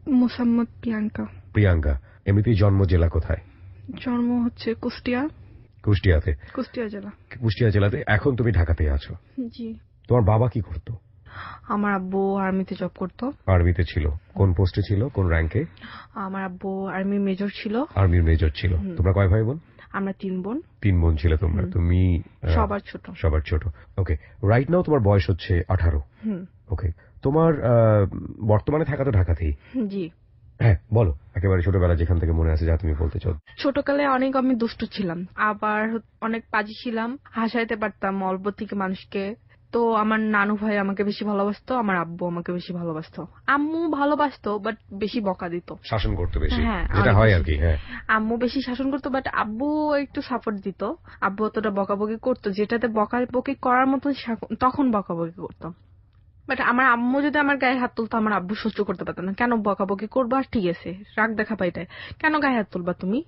মোসাম্মদ প্রিয়াঙ্কা। প্রিয়াঙ্কা, এমনিতেই জন্ম জেলা কোথায়? জন্ম হচ্ছে কুষ্টিয়া। কুষ্টিয়াতে? কুষ্টিয়া জেলা। কুষ্টিয়া জেলাতে। এখন তুমি ঢাকাতে আছো? জি। তোমার বাবা কি করতো? আমার আব্বু আর্মিতে জব করতো। আর্মিতে ছিল? কোন পোস্টে ছিল, কোন র্যাঙ্কে? আমার আব্বু আর্মি মেজর ছিল। আর্মির মেজর ছিল। তোমরা কয় ভাই বোন? আমরা 3 বোন। 3 বোন ছিল তোমরা। তুমি সবার ছোট। সবার ছোট। ওকে, রাইট নাও তোমার বয়স হচ্ছে 18। ওকে, তোমার বর্তমানে থাকা তো ঢাকাতেই? জি। হ্যাঁ, বলো একেবারে ছোটবেলা যেখান থেকে মনে আছে যা তুমি বলতে চাও। ছোটকালে অনেক আমি দুষ্ট ছিলাম, আবার অনেক পাজি ছিলাম, হাসাইতে পারতাম অল্প থেকে মানুষকে। তো আমার নানু ভাই আমাকে বেশি ভালোবাসতো, আমার আব্বু আমাকে বেশি ভালোবাসতো। আম্মু ভালোবাসতো বাট বেশি বকা দিত, শাসন করতো বেশি। হ্যাঁ, যেটা হয় আর কি। হ্যাঁ, আম্মু বেশি শাসন করতো বাট আব্বু একটু সাপোর্ট দিত। আব্বু অতটা বকাবকি করতো, যেটাতে বকাবকি করার মতো তখন বকাবকি করতো। বাট আমার আম্মু যদি আমার গায়ে হাত তুলতো, আমার আব্বু সহ্য করতে পারতো না। কেন বকাবকি করবা, ঠিক আছে রাগ দেখা পাইটাই, কেন গায়ে হাত তুলবা তুমি,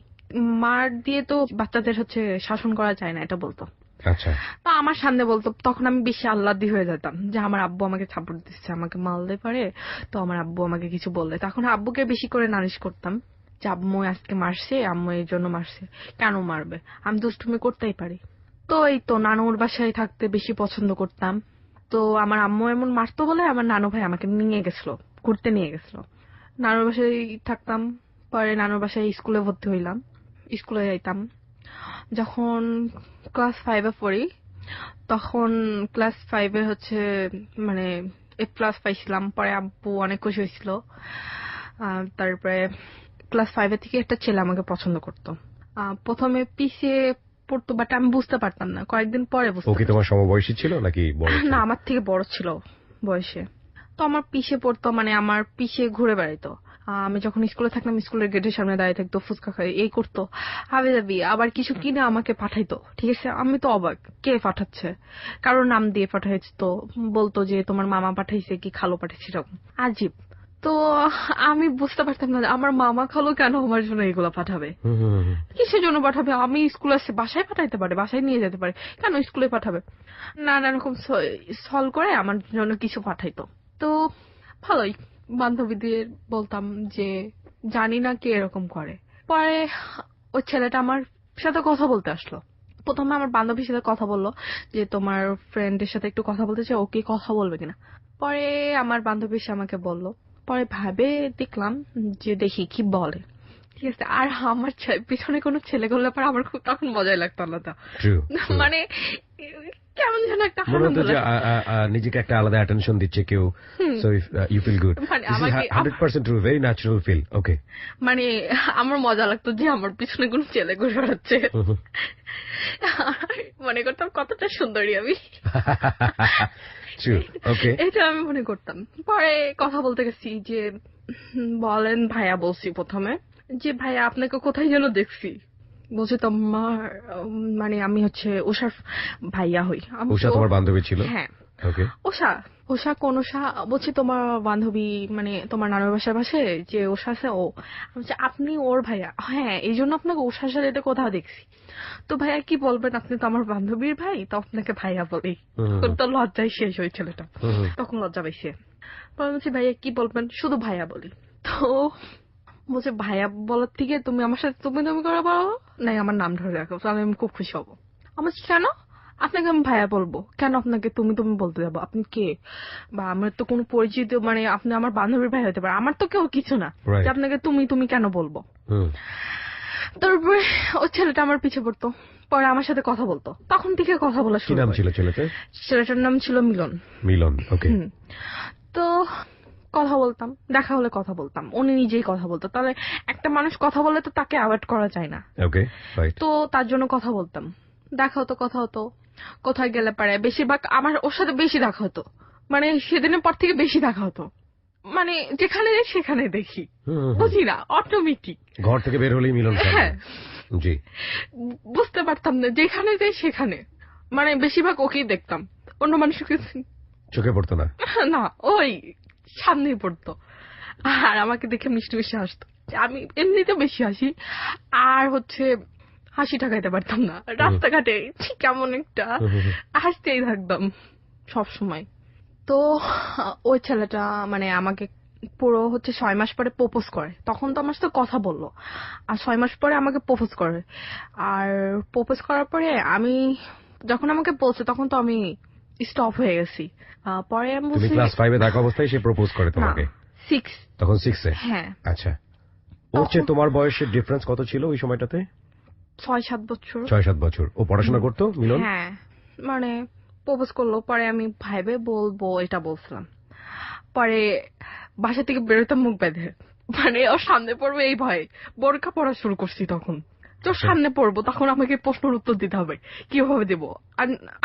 মার দিয়ে তো বাচ্চাদের হচ্ছে শাসন করা যায় না, এটা বলতো। আচ্ছা। তো আমার সামনে বলতো, তখন আমি বেশি আহ্লাদি হয়ে যেতাম যে আমার আব্বু আমাকে সাপোর্ট দিচ্ছে, আমাকে মারলে পারে, তো আমার আব্বু আমাকে কিছু বললে তখন আব্বুকে বেশি করে নালিশ করতাম যে আম্মু আজকে মারছে, আম্মু এই জন্য মারছে, কেন মারবে, আমি দুষ্টুমি করতেই পারি। তো এই তো নানুর বাসায় থাকতে বেশি পছন্দ করতাম। তো আমার আম্মু এমন মারতো বলে আমার নানু ভাই আমাকে নিয়ে গেছিল, ঘুরতে নিয়ে গেছিল। নানুর বাসায় থাকতাম, পরে নানুর বাসায় স্কুলে ভর্তি হইলাম, স্কুলে যাইতাম। যখন ক্লাস 5-এ পড়ি, তখন ক্লাস 5-এ হচ্ছে মানে A+ পাইছিলাম। পরে আব্বু অনেক খুশি হয়েছিল। তারপরে ক্লাস 5-এ থেকে একটা ছেলে আমাকে পছন্দ করতো। প্রথমে পিছিয়ে পড়তো বাট আমি বুঝতে পারতাম না, কয়েকদিন পরে বুঝতে পারতাম। ও কি তোমার সমবয়সী ছিল নাকি বড় ছিল? না, আমার থেকে বড় ছিল বয়সে। তো আমার পিছিয়ে পড়তো, মানে আমার পিছিয়ে ঘুরে বেড়াইতো। আমি যখন স্কুলে থাকতাম, স্কুলের গেটের সামনে দাঁড়িয়ে থাকতো, ফুচকা খাই এই করতো, হাবি যাবি, আবার কিছু কিনে আমাকে পাঠাইতো। ঠিক আছে, আমি তো অবাক, কে পাঠাচ্ছে, কারোর নাম দিয়ে পাঠাইছে, তো বলতো যে তোমার মামা পাঠাইছে কি খালো পাঠাইছে, এরকম আজীব। তো আমি বুঝতে পারতাম না আমার মামা খালো কেন আমার জন্য এগুলো পাঠাবে, কিসের জন্য পাঠাবে, আমি স্কুলে আসছে বাসায় পাঠাইতে পারে, বাসায় নিয়ে যেতে পারে, কেন স্কুলে পাঠাবে, নানা রকম সলভ করে আমার জন্য কিছু পাঠাইতো। তো ভালোই বান্ধবীদের বলতাম যে জানি না কে এরকম করে। পরে ওই ছেলেটা আমার সাথে কথা বলতে আসলো। প্রথমে আমার বান্ধবীর সাথে কথা বললো যে তোমার ফ্রেন্ডের সাথে একটু কথা বলতে চাই, ওকে কথা বলবে কিনা। পরে আমার বান্ধবী এসে আমাকে বললো, পরে ভাবে দেখলাম যে দেখি কি বলে। ঠিক আছে, আর আমার পিছনে কোনো ছেলে করলে পরে আমার খুব তখন মজাই লাগতো আলাদা, মানে কেমন যেন একটা আনন্দ লাগে, নিজেকে একটা আলাদা অ্যাটেনশন দিচ্ছে কেউ, so you feel good. This is 100% true, very natural feel. Okay, মানে আমার মজা লাগতো যে আমার পিছনে কোন ছেলে ঘুরে বেড়াচ্ছে, মনে করতাম কতটা সুন্দরী আমি, এটা আমি মনে করতাম। পরে কথা বলতে গেছি যে বলেন ভাইয়া, বলছি প্রথমে যে ভাইয়া আপনাকে কোথায় যেন দেখছি, বলছে তোমার মানে আমি হচ্ছে উষার ভাইয়া হই। উষা তোমার বান্ধবী ছিল? হ্যাঁ। উষা? উষা কোন উষা? বলছি তোমার বান্ধবী, মানে তোমার নানুর বাসার পাশে যে উষা আছে, ও। আপনি ওর ভাইয়া? হ্যাঁ, এই জন্য আপনাকে উষার সাথে এটা কোথাও দেখছি। তো ভাইয়া কি বলবেন, আপনি তো আমার বান্ধবীর ভাই, তো আপনাকে ভাইয়া বলি। তো লজ্জায় শেষ ওই ছেলেটা, তখন লজ্জা পাইছে। বলছি ভাইয়া কি বলবেন, শুধু ভাইয়া বলি। তো বলছে ভাইয়া বলার থেকে তুমি আমার সাথে তুমি তুমি করে বলো, নাই আমার নাম ধরে রাখো, তাহলে আমি খুব খুশি হবো। আমার কেন আপনাকে আমি ভাইয়া বলবো, কেন আপনাকে তুমি তুমি বলতে যাবো, আপনি কে, বা আমার তো কোনো পরিচিত, মানে আপনি আমার বান্ধবীর ভাই হতে পারে, আমার তো কেউ কিছু না যে আপনাকে তুমি তুমি কেন বলবো। তারপরে ওই ছেলেটা আমার পিছে পড়তো, পরে আমার সাথে কথা বলতো, তখন থেকে কথা বলা শুরু। কি নাম ছিল ছেলেটার? ছেলেটার নাম ছিল মিলন। মিলন, ওকে। তো কথা বলতাম, দেখা হলে কথা বলতাম, উনি নিজেই কথা বলতো। তাহলে একটা মানুষ কথা বলে তো তাকে অ্যাভয়েড করা যায় না, ওকে, রাইট। তো তার জন্য কথা বলতাম, দেখা হতো, কথা হতো। কোথায় গেলে পারে বেশিরভাগ আমার ওর সাথে বেশি দেখা হতো, মানে সেদিনের পর থেকে বেশি দেখা হতো, মানে যেখানে যাই সেখানে দেখি, বুঝি না, অটোমেটিক। ঘর থেকে বের হলেই মিলন। হ্যাঁ, জি। বুঝতে পারতাম না, যেখানে যাই সেখানে, মানে বেশিরভাগ ওকেই দেখতাম, অন্য মানুষকে চোখে পড়তো না। না, ওই সামনেই পড়তো, আর আমাকে দেখে মিষ্টি মিষ্টি হাসতো। আমি এমনিতে বেশি হাসি, আর হচ্ছে হাসি ঠেকাইতে পারতাম না, রাস্তাঘাটে কেমন একটা হাসতেই থাকতাম সব সময়। তো ওই ছেলেটা মানে আমাকে পুরো হচ্ছে 6 মাস পরে প্রপোজ করে। তখন তো আমার সাথে কথা বললো, আর 6 মাস পরে আমাকে প্রপোজ করে। আর প্রপোজ করার পরে আমি যখন আমাকে বলছে তখন তো আমি স্টপ হয়ে গেছি। পরে আমি তুমি ক্লাস 5 এ থাকা অবস্থায় সে প্রপোজ করে তোমাকে? 6। তখন 6 এ? হ্যাঁ। আচ্ছা, ওর চেয়ে তোমার বয়সের ডিফারেন্স কত ছিল ওই সময়টাতে? 6-7 বছর। 6-7 বছর। ও পড়াশোনা করতো মিলন? হ্যাঁ, মানে প্রপোজ করলো, পরে আমি ভাইবে বলবো এটা বলছিলাম। পরে বাসা থেকে বেরোতে মুখ বেঁধে, মানে ওর সামনে পড়বে এই ভয়ে বোরকা পড়া শুরু করছি। তখন তোর সামনে পড়বো, তখন আমাকে প্রশ্নের উত্তর দিতে হবে, কিভাবে দেবো,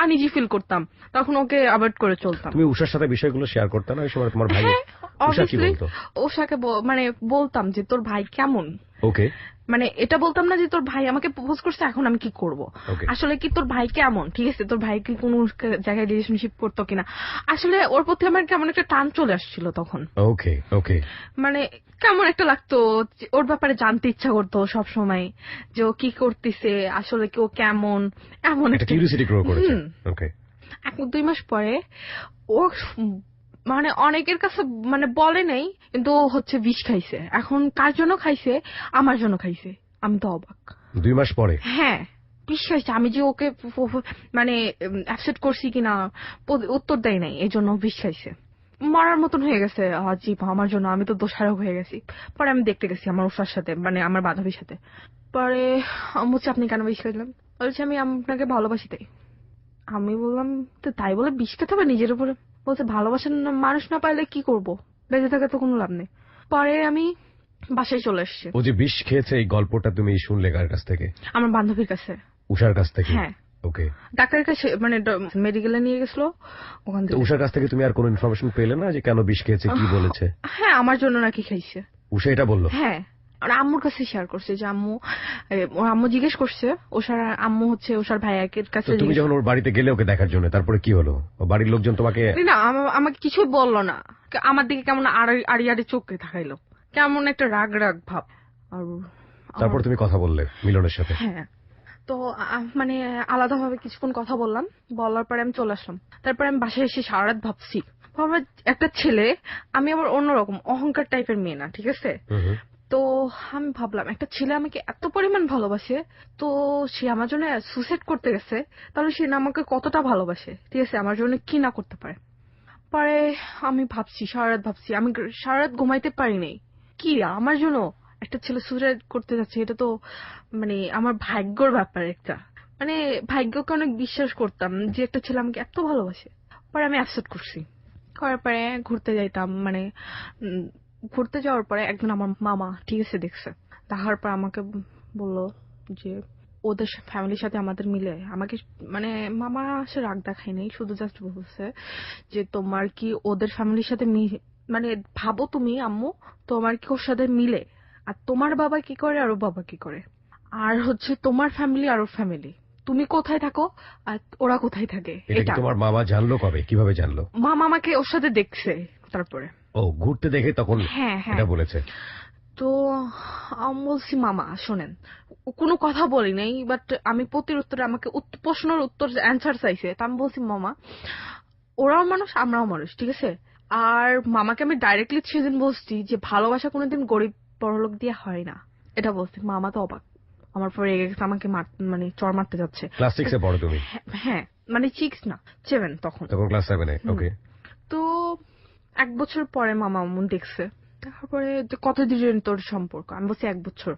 আনইজি ফিল করতাম, তখন ওকে অ্যাভয়েড করে চলতাম। তুমি উষার সাথে বিষয়গুলো শেয়ার করতে না ওই সময় তোমার ভাই? উষা কি বলতো? উষাকে মানে বলতাম যে তোর ভাই কেমন। ওকে, মানে এটা বলতাম না যে তোর ভাই আমাকে প্রপোজ করছে এখন আমি কি করব, আসলে কি তোর ভাই কেমন, ঠিক আছে, তোর ভাই কি কোনো জায়গায় রিলেশনশিপ করতো কিনা। আসলে ওর প্রতি আমার কেমন একটা টান চলে আসছিল তখন। ওকে ওকে, মানে কেমন একটা লাগতো, ওর ব্যাপারে জানতে ইচ্ছা করতো সব সময়, যে ও কি করতেছে, আসলে কি ও কেমন, এমন একটা কিউরিওসিটি গ্রো করেছে। ওকে, 1-2 মাস পরে ও মানে অনেকের কাছে মানে বলে নাই, কিন্তু ও হচ্ছে বিষ খাইছে। এখন কার জন্য খাইছে? আমার জন্য খাইছে। আমি তো অবাক। 2 মাস পরে? হ্যাঁ, বিষ খাইছে। আমি যে ওকে মানে অ্যাকসেপ্ট করছি কিনা উত্তর দেয় নাই, এই জন্য বিষ খাইছে। মরার মতন হয়ে গেছে জি আমার জন্য। আমি তো দোষারোপ হয়ে গেছি। পরে আমি দেখতে গেছি আমার উষার সাথে, মানে আমার বান্ধবীর সাথে। পরে বলছে আপনি কেন বিষ খাইলেন? বলছে আমি আপনাকে ভালোবাসি তাই। আমি বললাম তো তাই বলে বিষ খেতে হবে নিজের উপরে? বলছে ভালোবাসার মানুষ না পাইলে কি করব, বেঁচে থাকা তো কোনো লাভ নেই। পরে আমি বাসায় চলে এসেছি। ও যে বিষ খেয়েছে এই গল্পটা তুমি শুনলে কার কাছ থেকে? আমার বান্ধবীর কাছে। উষার কাছ থেকে? হ্যাঁ। ওকে, ডাক্তারের কাছে, মানে মেডিকেলে নিয়ে গেছিল ওখান থেকে। উষার কাছ থেকে তুমি আর কোনো ইনফরমেশন পেলে না যে কেন বিষ খেয়েছে, কি বলেছে? হ্যাঁ, আমার জন্য নাকি খাইছে। উষা এটা বললো? হ্যাঁ, আর আম্মুর কাছে শেয়ার করছে যে আম্মু, ওর আম্মু জিজ্ঞেস করছে ওষার আম্মু হচ্ছে ওষার ভাইয়ের কাছে। তুমি যখন ওর বাড়িতে গেলে ওকে দেখার জন্য, তারপরে কি হলো? বাড়ির লোকজন তোমাকে? না, আমাকে কিছুই বললো না। আমার দিকে কেমন আড়ি আড়ি চোখে থাকাইলো, কেমন একটা রাগ রাগ ভাব। আর তারপর তুমি কথা বললে মিলনের সাথে? হ্যাঁ, তো মানে আলাদাভাবে কিছুক্ষণ কথা বললাম, বলার পরে আমি চলে আসলাম। তারপরে আমি বাসায় এসে সারা রাত ভাবছি, একটা ছেলে, আমি আবার অন্যরকম অহংকার টাইপের মেয়ে না, ঠিক আছে। তো আমি ভাবলাম একটা ছেলে আমাকে এত পরিমাণ ভালোবাসে, তো সে আমার জন্য সুসাইড করতে গেছে, তাহলে সে না আমাকে কতটা ভালোবাসে, ঠিক আছে, আমার জন্য কি না করতে পারে। পরে আমি ভাবছি, সারা রাত ভাবছি, আমি সারা রাত ঘুমাইতে পারি নাই। কি আমার জন্য একটা ছেলে সুসাইড করতে যাচ্ছে, এটা তো মানে আমার ভাগ্যর ব্যাপার একটা, মানে ভাগ্যকে অনেক বিশ্বাস করতাম যে একটা ছেলে আমাকে এত ভালোবাসে। পরে আমি অ্যাকসেপ্ট করছি। করার পরে ঘুরতে যাইতাম, মানে ঘুরতে যাওয়ার পরে একদিন আমার মামা, ঠিক আছে, দেখছে। দেখার পর আমাকে বললো যে ওদের ফ্যামিলির সাথে আমাদের মিলে, আমাকে মানে মামা সে রাগ দেখায় নাই, শুধু জাস্ট বলছে যে তোমার কি ওদের ফ্যামিলির সাথে মানে ভাবো তুমি আম্মু, তোমার কি ওর সাথে মিলে, আর তোমার বাবা কি করে আর ওর বাবা কি করে, আর হচ্ছে তোমার ফ্যামিলি আর ওর ফ্যামিলি, তুমি কোথায় থাকো আর ওরা কোথায় থাকে। এটা তোমার মামা জানলো কবে, কিভাবে জানলো? মামা আমাকে ওর সাথে দেখছে, তারপরে ও ঘুরতে দেখে তখন এটা বলেছে। তো আমি বলছি মামা শোনেন, কোনো কথা বলি নাই, বাট আমি প্রতির উত্তরে আমাকে প্রশ্নের উত্তর অ্যান্সার চাইছে। তা আমি বলছি মামা ওরাও মানুষ আমরাও মানুষ, ঠিক আছে। আর মামাকে আমি ডাইরেক্টলি সেদিন বলছি যে ভালোবাসা কোনোদিন গরিব বড়লোক দিয়ে হয় না, এটা বলছি। মামা তো অবাক, আমার পরে রেগে গেছে, আমাকে মানে চড় মারতে যাচ্ছে। ক্লাস 6 এ পড়ো তুমি? হ্যাঁ, মানে 6 না 7 তখন ক্লাস 7 এ। ওকে, তো 1 বছর পরে মামা মন দেখছে, তারপরে কতদিন তোর সম্পর্ক, আমি বলছি 1 বছর।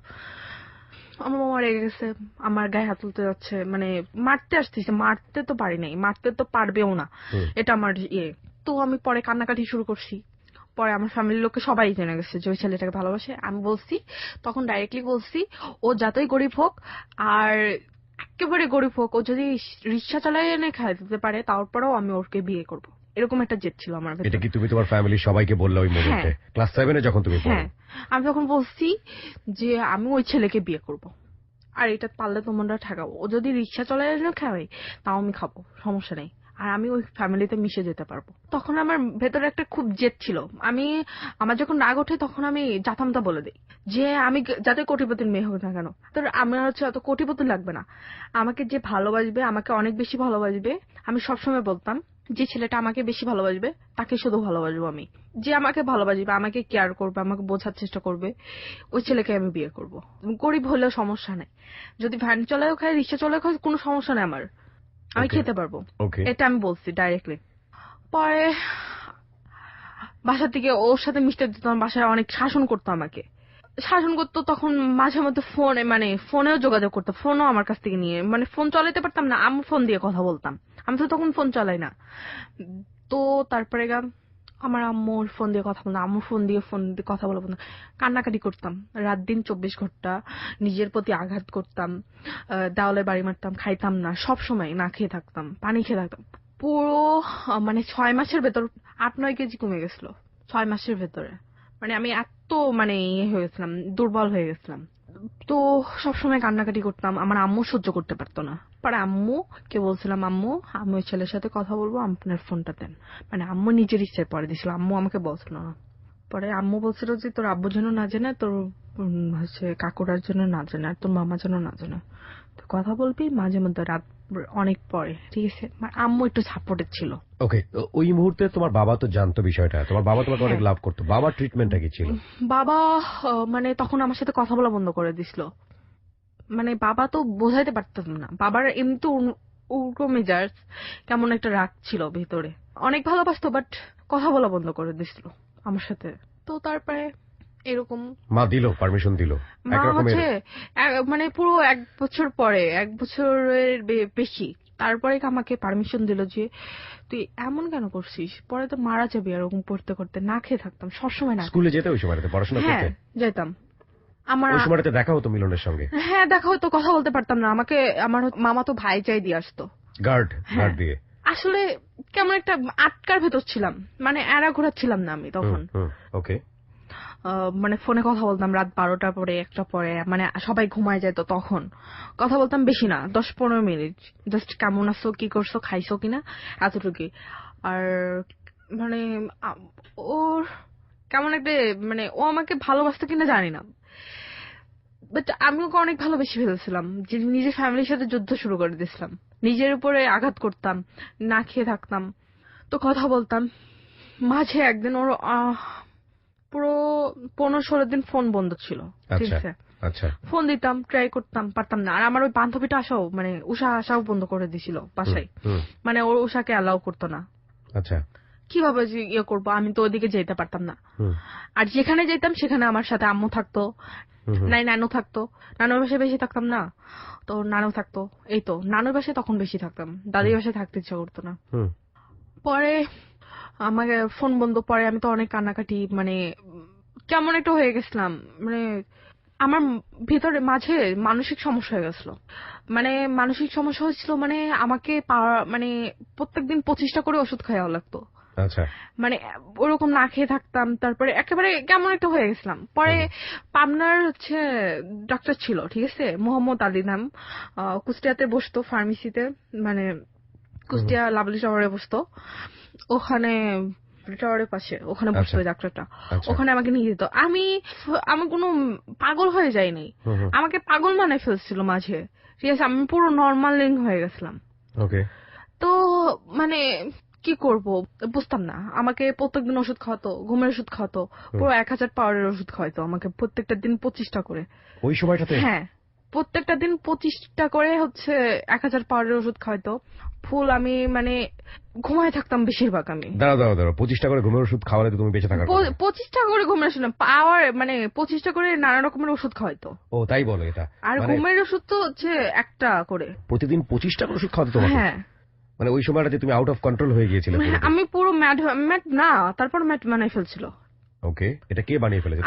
আমার মামা রেগে গেছে, আমার গায়ে হাত তুলতে যাচ্ছে, মানে মারতে আসতেছে, মারতে তো পারি নাই, মারতে তো পারবেও না, এটা আমার ইয়ে। তো আমি পরে কান্নাকাটি শুরু করছি। পরে আমার ফ্যামিলির লোককে সবাই জেনে গেছে যে ওই ছেলেটাকে ভালোবাসে। আমি বলছি তখন ডাইরেক্টলি বলছি, ও যতই গরিব হোক আর একেবারে গরিব হোক, ও যদি রিক্সা চালায় এনে খাই দিতে পারে, তারপরেও আমি ওকে বিয়ে করব, এরকম একটা জেদ ছিল আমার ভেতরে। এটা কি তুমি তোমার ফ্যামিলির সবাইকে বললে ওই মোমেন্টে, ক্লাস 7 এ যখন তুমি পড়ো? হ্যাঁ, আমি তখন বলছি যে আমি ওই ছেলেকে বিয়ে করব, আর এটা পারলে তোমরা ঠেকাবো, ও যদি রিক্সা চলে এনে খাওয়াই তাও আমি খাবো, সমস্যা নেই, আর আমি ওই ফ্যামিলিতে মিশে যেতে পারবো। তখন আমার ভেতরে একটা খুব জেদ ছিল। আমার যখন রাগ ওঠে তখন আমি জাতামতা বলে দিই যে আমি যাতে কোটিপতির মেয়ে হোক না কেন, তো আমার হচ্ছে অত কোটিপতি লাগবে না, আমাকে যে ভালোবাসবে, আমাকে অনেক বেশি ভালোবাসবে। আমি সবসময় বলতাম যে ছেলেটা আমাকে বেশি ভালোবাসবে তাকে শুধু ভালোবাসবো আমি, যে আমাকে ভালোবাসবে, আমাকে কেয়ার করবে, আমাকে বোঝার চেষ্টা করবে, ওই ছেলেকে আমি বিয়ে করব। গরিব হলেও সমস্যা নাই, যদি ভ্যান চলায়ও খায়, রিক্সা চলায়ও খায়, কোনো সমস্যা নেই আমার, আমি খেতে পারবো। এটা আমি বলছি ডাইরেক্টলি। পরে বাসা থেকে ওর সাথে মিশতে দিতাম, বাসায় অনেক শাসন করতো আমাকে, শাসন করতো। তখন মাঝে মধ্যে ফোনে মানে ফোনেও যোগাযোগ করতো, ফোনও আমার কাছ থেকে নিয়ে, মানে ফোন চালাতে পারতাম না, আম্মু ফোন দিয়ে কথা বলতাম, আমি তো তখন ফোন চালাই না। তো তারপরে আমার আম্মুর ফোন দিয়ে কথা বলতাম, আম্মুর ফোন দিয়ে কথা বলবো না, কান্নাকাটি করতাম রাত দিন 24 ঘন্টা, নিজের প্রতি আঘাত করতাম, দেওয়ালে বাড়ি মারতাম, খাইতাম না, সব সময় না খেয়ে থাকতাম, পানি খেয়ে থাকতাম। পুরো মানে 6 মাসের ভেতর 8-9 কেজি কমে গেছিল, 6 মাসের ভেতরে। মানে আমি এত মানে ইয়ে হয়ে গেছিলাম, দুর্বল হয়ে গেছিলাম। তো সবসময় কান্নাকাটি করতাম, আমার আম্মু সহ্য করতে পারতো না। পরে আম্মু কে বলছিলাম, আম্মু আমি ওই ছেলের সাথে কথা বলবো, আপনার ফোনটা দেন। মানে আম্মু নিজের ইচ্ছায় পরে দিছিল, আম্মু আমাকে বলছিল না। পরে আম্মু বলছিল যে তোর আব্বু যেন না জানে, তোর হচ্ছে কাকুরার জন্য না জানে, আর তোর মামা যেন না জানে, তো কথা বলবি মাঝে মধ্যে রাত অনেক পরে, ঠিক আছে। আম্মু একটু সাপোর্টেড ছিল। ওকে, ওই মুহূর্তে তোমার বাবা তো জানতো বিষয়টা, তোমার বাবা তোমাকে অনেক লাভ করতো, বাবার ট্রিটমেন্টটা কি ছিল? বাবা মানে তখন আমার সাথে কথা বলা বন্ধ করে দিছিল। মানে বাবা তো বোঝাইতে পারতাম না, বাবার এমনি উল্টো মেজাজ, কেমন একটা রাগ ছিল ভেতরে, অনেক ভালোবাসতো বাট কথা বলা বন্ধ করে দিছিল আমার সাথে। তো তারপরে এরকম মা দিল পারমিশন দিল, মা হচ্ছে মানে পুরো 1 বছর পরে, 1 বছরের বেশি তারপরে আমাকে পারমিশন দিল যে তুই এমন কেন করছিস, পরে তো মারা যাবি এরকম পড়তে করতে, না খেয়ে থাকতাম সবসময়। না স্কুলে যেতে ওই সময়টাতে পড়াশোনা করতে? হ্যাঁ যেতাম। আমার ওই সময়টাতে দেখা হতো মিলনের সঙ্গে? হ্যাঁ দেখা হতো, কথা বলতে পারতাম না, আমাকে আমার মামা তো ভাই চাই দিয়ে আসতো, গার্ড দিয়ে। আসলে কেমন একটা আটকার ভেতর ছিলাম, মানে এরা ঘোরাচ্ছিলাম না আমি তখন। ওকে। মানে ফোনে কথা বলতাম রাত 12টার পরে, 1টা পরে, মানে সবাই ঘুমায় যেত তখন কথা বলতাম, বেশি না 10-15 মিনিট, জাস্ট কেমন আছো, কি করছো, খাইছো কিনা, এতটুকুই। আর মানে ওর কেমন একটা মানে ও আমাকে ভালোবাসতো কিনা জানি না, বাট আমি ওকে অনেক ভালোবেসে ফেলছিলাম, যে নিজের ফ্যামিলির সাথে যুদ্ধ শুরু করে দিয়েছিলাম, নিজের উপরে আঘাত করতাম, না খেয়ে থাকতাম, তো কথা বলতাম। মাঝে একদিন ওর পুরো 15-16 দিন ফোন বন্ধ ছিল, ঠিক আছে। আচ্ছা, ফোন দিতাম, ট্রাই করতাম, পারতাম না। আর আমার ওই বান্ধবীটা আসাও, মানে উষা আসাও বন্ধ করে দিছিল বাসায়, মানে ওর উষাকে অ্যালাউ করতো না। আচ্ছা, কিভাবে যে ইয়ে করবো, আমি তো ওইদিকে যেতে পারতাম না। আর যেখানে যেতাম সেখানে আমার সাথে আম্মু থাকতো, নাই নানু থাকতো, নানুর বাসায় বেশি থাকতাম না, তো নানু থাকতো, এই তো নানুর বাসায় তখন বেশি থাকতাম, দাদির বাসায় থাকতে ইচ্ছা করতো না। পরে আমাকে ফোন বন্ধ, পরে আমি তো অনেক কান্নাকাটি, মানে কেমন একটা হয়ে গেছিলাম, মানে আমার ভিতরে মাঝে মানসিক সমস্যা হয়ে গেছিল, মানে মানসিক সমস্যা হয়েছিল, মানে আমাকে মানে প্রত্যেকদিন 25টা করে ওষুধ খাওয়া লাগতো। আচ্ছা, মানে ওরকম না খেয়ে থাকতাম, তারপরে একেবারে কেমন একটা হয়ে গেছিলাম। পরে পাবনার হচ্ছে ডাক্তার ছিল, ঠিক আছে, মোহাম্মদ আলী নাম, কুষ্টিয়াতে বসতো ফার্মেসিতে, মানে কুষ্টিয়া লাভলি শহরে বসতো, ওখানে টাওয়ারের পাশে, ওখানে বসতো ওই ডাক্তারটা, ওখানে আমাকে নিয়ে যেত। আমি কোনো পাগল হয়ে যাইনি, আমাকে পাগল মানে ফেলছিল মাঝে, ঠিক আছে, আমি পুরো নর্মাল হয়ে গেছিলাম। তো মানে কি করব বুঝতাম না, আমাকে প্রত্যেকদিন ওষুধ খাওয়াতো, ঘুমের ওষুধ খাওয়াতো, পুরো 1000 পাওয়ারের ওষুধ খাওয়াতো আমাকে প্রত্যেকটা দিন 25টা করে। ওই সময়টাতে? হ্যাঁ, প্রত্যেকটা দিন 25টা করে হচ্ছে 1000 পাওয়ারের ওষুধ খাওয়াতো ফুল। আমি মানে ঘুমায় থাকতাম বেশিরভাগ। আমি দাঁড়াও 25টা করে ঘুমের ওষুধ খাওয়ালে তুমি বেঁচে থাকার কথা? 25টা করে ঘুমের ওষুধ পাওয়ার, মানে 25টা করে নানা রকমের ওষুধ খাওয়াইতো। ও তাই বলো এটা? আর ঘুমের ওষুধ তো হচ্ছে একটা করে প্রতিদিন 25টা করে ওষুধ খাওয়াতো তোমাকে? হ্যাঁ। মানে ওই সময়টাতে তুমি আউট অফ কন্ট্রোল হয়ে গিয়েছিলে? আমি পুরো ম্যাড না, তারপর ম্যাড বানাই ফেলছিল। ওকে, এটা কে বানিয়ে ফেলেছে?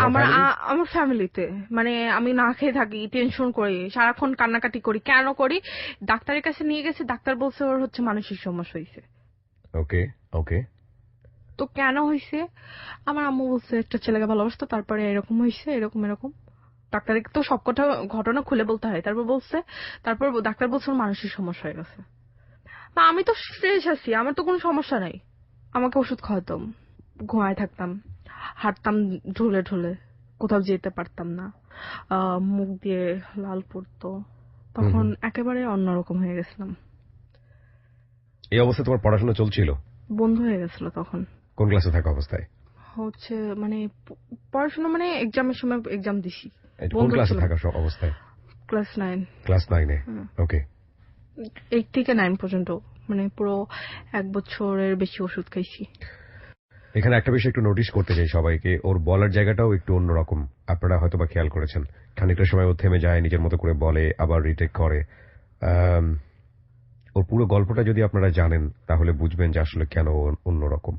আমার ফ্যামিলিতে। মানে আমি না খেয়ে থাকি, টেনশন করি, সারাক্ষণ কান্নাকাটি করি, কেন করি, ডাক্তারের কাছে নিয়ে গেছে, ডাক্তার বলছে ওর হচ্ছে মানসিক সমস্যা হয়েছে। ওকে ওকে, তো কেন হয়েছে, আমার আম্মু বলছে একটা ছেলেকে ভালোবাসতো, তারপরে এরকম হয়েছে, এরকম এরকম। ডাক্তারকে তো সব ঘটনা খুলে বলতে হয়, তারপর ডাক্তার বলছে ওর মানসিক সমস্যা হয়ে গেছে। আমি তো ফ্রেশ আছি, আমার তো কোনো সমস্যা নাই। আমাকে ওষুধ খাওয়াতাম, ঘুমায় থাকতাম, হাঁটতাম ঢুলে ঢুলে, কোথাও যেতে পারতাম না, মুখ দিয়ে লাল পড়তো, তখন একেবারে অন্যরকম হয়ে গেছিলাম। এই অবস্থায় তোমার পড়াশোনা চলছিল? বন্ধ হয়ে গেছিল তখন। কোন ক্লাসে থাকা অবস্থায়? হচ্ছে মানে পড়াশোনা মানে এক্সামের সময় এক্সাম দিছি। কোন ক্লাসে থাকা অবস্থায়? ক্লাস 9। ক্লাস 9-এ। ওকে। 8 থেকে 9 পর্যন্ত মানে পুরো 1 বছরের বেশি ওষুধ খাইছি। এখানে একটা বিষয় একটু নোটিশ করতে চাই সবাইকে, ওর বলার জায়গাটাও একটু অন্যরকম। আপনারা হয়তো বা খেয়াল করেছেন, খানিকটা সময় ও থেমে যায়, নিজের মতো করে বলে, আবার রিটেক করে। ওর পুরো গল্পটা যদি আপনারা জানেন তাহলে বুঝবেন যে আসলে কেন অন্যরকম।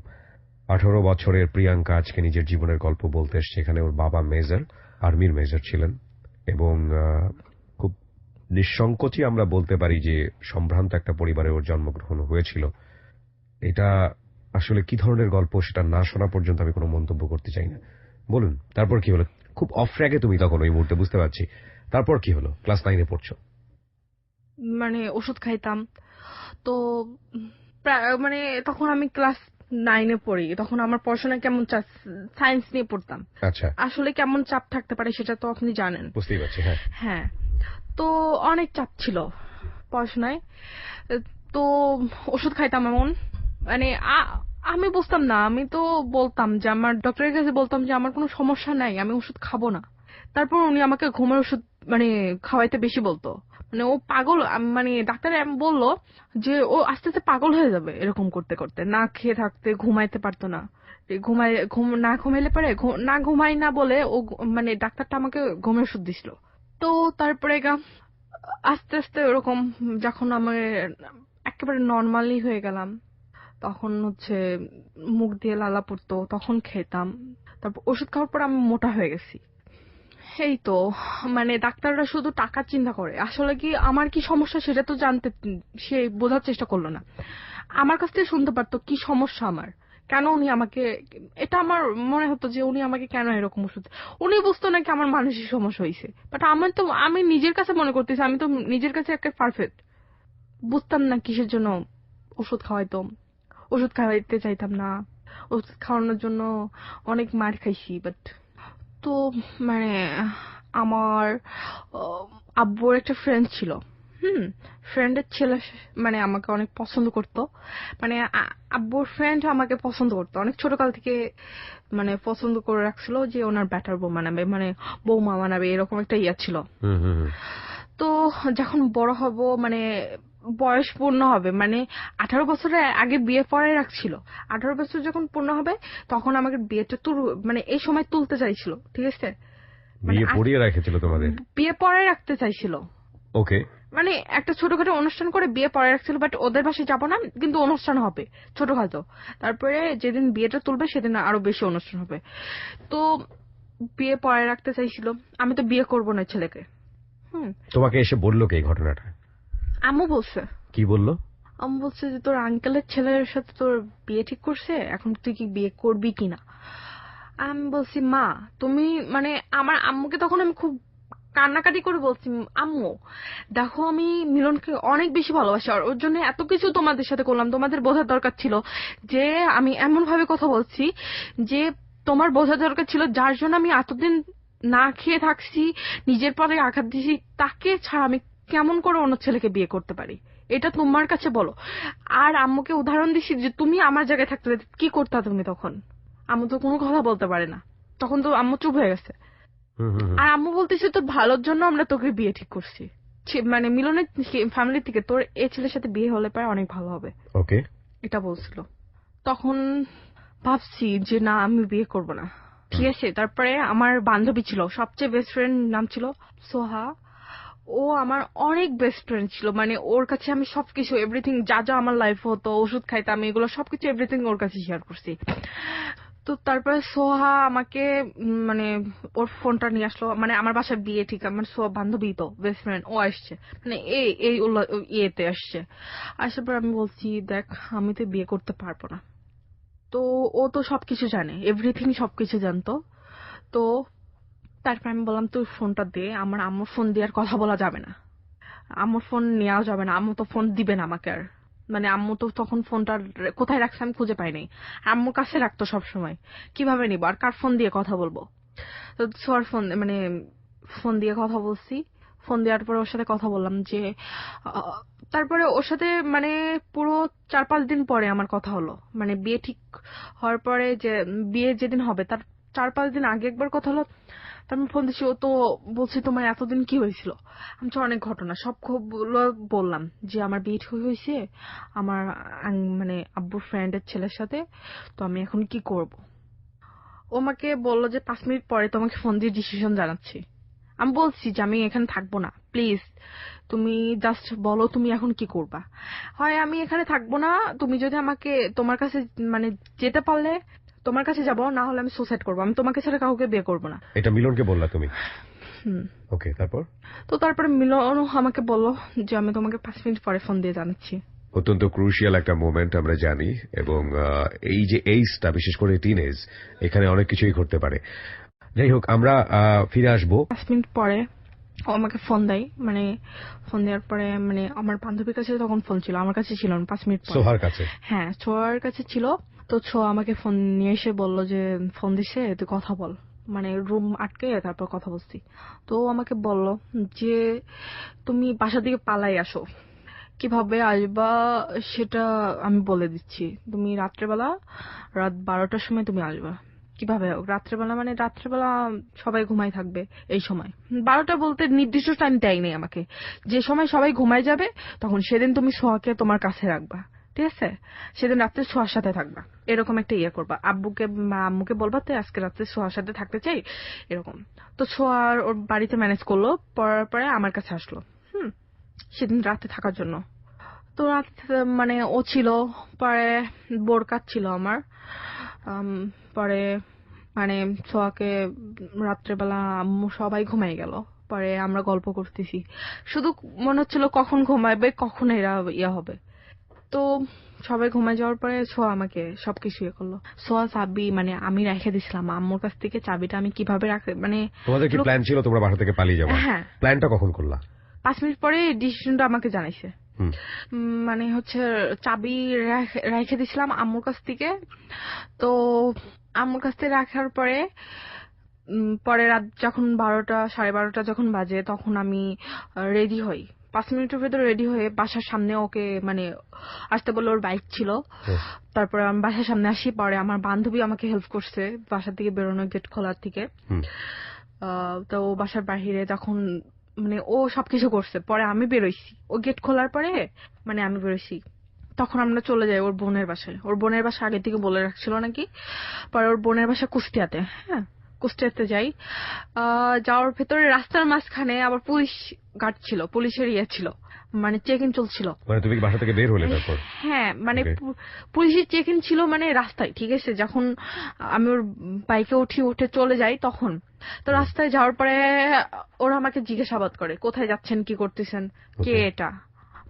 18 বছরের প্রিয়াঙ্কা আজকে নিজের জীবনের গল্প বলতে এসছে। এখানে ওর বাবা মেজর, আর্মির মেজর ছিলেন, এবং খুব নিঃসংকোচই আমরা বলতে পারি যে সম্ভ্রান্ত একটা পরিবারে ওর জন্মগ্রহণ হয়েছিল। এটা আসলে কি ধরনের গল্প সেটা না শোনা পর্যন্ত আমি কোনো মন্তব্য করতে চাই না। বলুন, তারপর কি হলো? খুব অফ ট্র্যাকে তুমি তখন ওই মুহূর্তে, বুঝতে পারছি। তারপর কি হলো? ক্লাস 9-এ পড়ছো, মানে ওষুধ খাইতাম তো মানে তখন আমি ক্লাস 9-এ পড়ি। তখন আমার পড়াশোনা কেমন সায়েন্স নিয়ে পড়তাম। আচ্ছা, আসলে কেমন চাপ থাকতে পারে সেটা তো আপনি জানেন। বুঝতেই পারছি। হ্যাঁ হ্যাঁ, তো অনেক চাপ ছিল পড়াশোনায়। তো ওষুধ খাইতাম এমন মানে আমি বুঝতাম না। আমি তো বলতাম যে আমার ডক্টরের কাছে বলতাম যে আমার কোনো সমস্যা নাই, আমি ওষুধ খাবো না। তারপর উনি আমাকে ঘুমের ওষুধ মানে খাওয়াইতে বেশি বলতো। মানে ও পাগল, মানে ডাক্তার বললো যে ও আস্তে আস্তে পাগল হয়ে যাবে এরকম করতে করতে। না খেয়ে থাকতে, ঘুমাইতে পারতো না। না ঘুমাইলে পারে, না ঘুমাই না বলে ও মানে ডাক্তারটা আমাকে ঘুমের ওষুধ দিছিল। তো তারপরে আস্তে আস্তে ওরকম যখন আমি একেবারে নর্মালি হয়ে গেলাম, তখন হচ্ছে মুখ দিয়ে লালা পড়তো, তখন খেতাম। তারপর ওষুধ খাওয়ার পর আমি মোটা হয়ে গেছি। এই তো মানে ডাক্তাররা শুধু টাকার চিন্তা করে, আসলে কি আমার কি সমস্যা সেটা তো জানতে সে বোঝার চেষ্টা করলো না। আমার কাছ থেকে শুনতে পারতো কি সমস্যা আমার, কেন উনি আমাকে, এটা আমার মনে হতো যে উনি আমাকে কেন এরকম ওষুধ, উনি বুঝতো নাকি আমার মানসিক সমস্যা হয়েছে। বাট আমি নিজের কাছে মনে করতেছি আমি তো নিজের কাছে একটা পারফেক্ট। বুঝতাম না কিসের জন্য ওষুধ খাওয়াইতো। ওষুধ খাওয়াইতে চাইতাম না। ওষুধ খাওয়ানোর জন্য অনেক মার খাইছি। বাট তো মানে আমার আব্বুর একটা ফ্রেন্ড ছিল। ফ্রেন্ডের ছেলে মানে আমাকে অনেক পছন্দ করতো। মানে আব্বুর ফ্রেন্ড আমাকে পছন্দ করতো অনেক ছোটকাল থেকে, মানে পছন্দ করে রাখছিল যে ওনার ব্যাটার বউ মানাবে, মানে বৌমা মানাবে, এরকম একটা ইয়া ছিল। তো যখন বড় হব মানে বয়স পূর্ণ হবে, মানে 18 বছরের আগে বিয়ে পড়াই রাখছিল। 18 বছর যখন পূর্ণ হবে তখন আমাকে বিয়েটা মানে এই সময় তুলতে চাইছিল, ঠিক আছে? বিয়ে পড়িয়ে রেখেছিল তোমাদের? বিয়ে পড়াই রাখতে চাইছিল। ওকে। মানে একটা ছোটখাটো অনুষ্ঠান করে বিয়ে পড়াই রাখছিল, বাট ওদের বাসায় যাবো না, কিন্তু অনুষ্ঠান হবে ছোটখাটো। তারপরে যেদিন বিয়েটা তুলবে সেদিন আরো বেশি অনুষ্ঠান হবে। তো বিয়ে পড়াই রাখতে চাইছিল। আমি তো বিয়ে করবো না ছেলেকে। তোমাকে এসে বললো কি এই ঘটনাটা? আম্মু বলছে। কি বললো? আম্মু বলছে যে তোর আঙ্কেলের ছেলের সাথে তোর বিয়ে ঠিক করছে, এখন তুই কি বিয়ে করবি কিনা। আমি বলছি মা তুমি, মানে আমার আম্মুকে তখন আমি খুব কান্নাকাটি করে বলছি, আম্মু দেখো আমি মিলনকে অনেক বেশি ভালোবাসি, আর ওর জন্য এত কিছু তোমাদের সাথে করলাম, তোমাদের বোঝার দরকার ছিল যে আমি এমন ভাবে কথা বলছি যে তোমার বোঝার দরকার ছিল, যার জন্য আমি এতদিন না খেয়ে থাকছি, নিজের পরে আঘাত দিছি, তাকে ছাড়া আমি কেমন করে অন্য ছেলেকে বিয়ে করতে পারি, এটা তোমার কাছে বলো। আর আম্মুকে উদাহরণ দিছি যে তুমি আমার জায়গায় থাকতে কি করতা তুমি তখন। আম্মু তো কোনো কথা বলতে পারে না, তখন তো আম্মু চুপ হয়ে গেছে। আর আম্মু বলতেছে তোর ভালোর জন্য আমরা তোকে বিয়ে ঠিক করছি, মানে মিলনের ফ্যামিলি থেকে তোর এই ছেলের সাথে বিয়ে হলে পারে অনেক ভালো হবে। ওকে, এটা বলছিল। তখন ভাবছি যে না আমি বিয়ে করব না, ঠিক আছে। তারপরে আমার বান্ধবী ছিল, সবচেয়ে বেস্ট ফ্রেন্ড নাম ছিল সোহা। ও আমার অনেক বেস্ট ফ্রেন্ড ছিল, মানে ওর কাছে আমি সবকিছু এভরিথিং যা যা আমার লাইফ হতো, ওষুধ খাইতাম, এগুলো সবকিছু এভরিথিং ওর কাছে শেয়ার করছি। তো তারপরে সোহা আমাকে মানে ওর ফোনটা নিয়ে আসলো, মানে আমার বাসায় বিয়ে, ঠিক আমার সোহা বান্ধবী তো বেস্ট ফ্রেন্ড, ও আসছে মানে এই ইয়েতে আসছে। আসার পর আমি বলছি দেখ আমি তো বিয়ে করতে পারবো না। তো ও তো সবকিছু জানে, এভরিথিং সবকিছু জানতো। তো তারপর আমি বললাম তুই ফোনটা দে, আমার আম্মুর ফোন দিয়ে আর কথা বলা যাবে না, আম্মুর ফোন নেওয়া যাবে না, আম্মু তো ফোন দিবে না আমাকে আর। মানে আম্মু তো তখন ফোনটা কোথায় রাখছে আমি খুঁজে পাই নাই, আম্মুর কাছে রাখতো সবসময়, কিভাবে নিবো আর কার ফোন দিয়ে কথা বলবো। তো সোয়ার ফোন মানে ফোন দিয়ে কথা বলছি। ফোন দেওয়ার পরে ওর সাথে কথা বললাম যে তারপরে ওর সাথে মানে পুরো 4-5 দিন পরে আমার কথা হলো, মানে বিয়ে ঠিক হওয়ার পরে, যে বিয়ে যেদিন হবে তার 4-5 দিন আগে একবার কথা হলো। তারপর ফোন দিচ্ছি, ও তো বলছে তোমার এতদিন কি হয়েছিল। আমি তো অনেক ঘটনা সব খবরগুলো বললাম, যে আমার বিয়ে ঠিক হয়েছে আমার মানে আব্বুর ফ্রেন্ডের ছেলের সাথে, তো আমি এখন কি করব। ও আমাকে বললো যে 5 মিনিট পরে তোমাকে ফোন দিয়ে ডিসিশন জানাচ্ছি। আমি বলছি যে আমি এখানে থাকবো না, প্লিজ তুমি জাস্ট বলো তুমি এখন কি করবা। হয় আমি এখানে থাকবো না, তুমি যদি আমাকে তোমার কাছে মানে যেতে পারলে তোমার কাছে যাবো, না হলে আমি সুসাইড করবো, আমি তোমাকে ছাড়া কাউকে বিয়ে করবো না। এটা মিলনকে বললা তুমি? হুম। ওকে, তারপর? তো তারপরে মিলনও আমাকে বললো যে আমি তোমাকে 5 মিনিট পরে ফোন দিয়ে জানাচ্ছি। অত্যন্ত ক্রুশিয়াল একটা মোমেন্ট আমরা জানি, এবং এই যে এইজটা, বিশেষ করে টিনেজ, এখানে অনেক কিছুই ঘটতে পারে। যাই হোক, আমরা ফিরে আসবো। 5 মিনিট পরে ও আমাকে ফোন দেয়, মানে ফোন দেওয়ার পরে মানে আমার বান্ধবীর কাছে তখন ফোন ছিল, আমার কাছে ছিল না। 5 মিনিট পরে সোহার কাছে? হ্যাঁ, ছোঁয়ার কাছে ছিল। তো ছোঁয়া আমাকে ফোন নিয়ে এসে বললো যে ফোন দিছে, তুই কথা বল, মানে রুম আটকে তারপর কথা বলছি। তো ও আমাকে বললো যে তুমি বাসা থেকে পালাই আসো, কিভাবে আসবা সেটা আমি বলে দিচ্ছি। তুমি রাত্রেবেলা রাত 12টার সময় তুমি আসবা। কিভাবে হোক রাত্রেবেলা, মানে রাত্রেবেলা সবাই ঘুমাই থাকবে এই সময়। 12টা বলতে নির্দিষ্ট টাইম দেয় নেই আমাকে, যে সময় সবাই ঘুমাই যাবে তখন সেদিন তুমি সোহাকে তোমার কাছে রাখবা, ঠিক আছে? সেদিন রাত্রে সোহার সাথে থাকবা, এরকম একটা ইয়ে করবা। আব্বুকে বা আম্মুকে বলবা তো আজকে রাত্রে সোহার সাথে থাকতে চাই, এরকম। তো সোহার ওর বাড়িতে ম্যানেজ করলো, পড়ার পরে আমার কাছে আসলো সেদিন রাতে থাকার জন্য। তো রাত মানে ও ছিল, পরে বোর কাজ ছিল আমার। পরে মানে সোয়াকে রাত্রেবেলা আম্মু সবাই ঘুমাই গেল, পরে আমরা গল্প করতেছি, শুধু মনে হচ্ছিল কখন ঘুমাইবে কখন এরা ইয়া হবে। তো সবাই ঘুমাই যাওয়ার পরে সোয়া আমাকে সবকিছু ইয়ে করলো। সোয়া চাবি মানে আমি রেখে দিছিলাম আম্মুর কাছ থেকে, চাবিটা আমি কিভাবে রাখে মানে। তোমাদের কি প্ল্যান ছিল তোমরা বাসা থেকে পালিয়ে যাবে? হ্যাঁ। প্ল্যানটা কখন করলা? 5 মিনিট পরে ডিসিশনটা আমাকে জানাইছে। মানে হচ্ছে চাবি রেখে দিছিলাম আম্মুর কাছ থেকে। তো আম্মুর কাছ থেকে রাখার পরে পরে রাত যখন 12টা 12:30 যখন বাজে তখন আমি রেডি হই। 5 মিনিটের ভেতর রেডি হয়ে বাসার সামনে ওকে মানে আসতে বললো, ওর বাইক ছিল। তারপরে আমি বাসার সামনে আসি, পরে আমার বান্ধবী আমাকে হেল্প করছে বাসা থেকে বেরোনো, গেট খোলার থেকে। তো বাসার বাহিরে যখন মানে ও সবকিছু করছে, পরে আমি বেরোইছি। ও গেট খোলার পরে মানে আমি বেরোইছি, তখন আমরা চলে যাই ওর বোনের বাসায়। ওর বোনের বাসা আগে থেকে বলে রাখছিল নাকি। পরে ওর বোনের বাসা কুষ্টিয়াতে। হ্যাঁ, কুষ্টিয়াতে যাই। যাওয়ার ভেতরে রাস্তার মাঝখানে আবার পুলিশ গার্ড ছিল, পুলিশের ইয়ে ছিল, মানে চেক ইন চলছিল। মানে তুমি বাসা থেকে বের হলে তারপর? হ্যাঁ, মানে পুলিশের চেক ইন ছিল মানে রাস্তায়, ঠিক আছে? যখন আমি ওর বাইকে উঠে চলে যাই তখন। তো রাস্তায় যাওয়ার পরে ওরা আমাকে জিজ্ঞাসাবাদ করে কোথায় যাচ্ছেন, কি করতেছেন, কে এটা।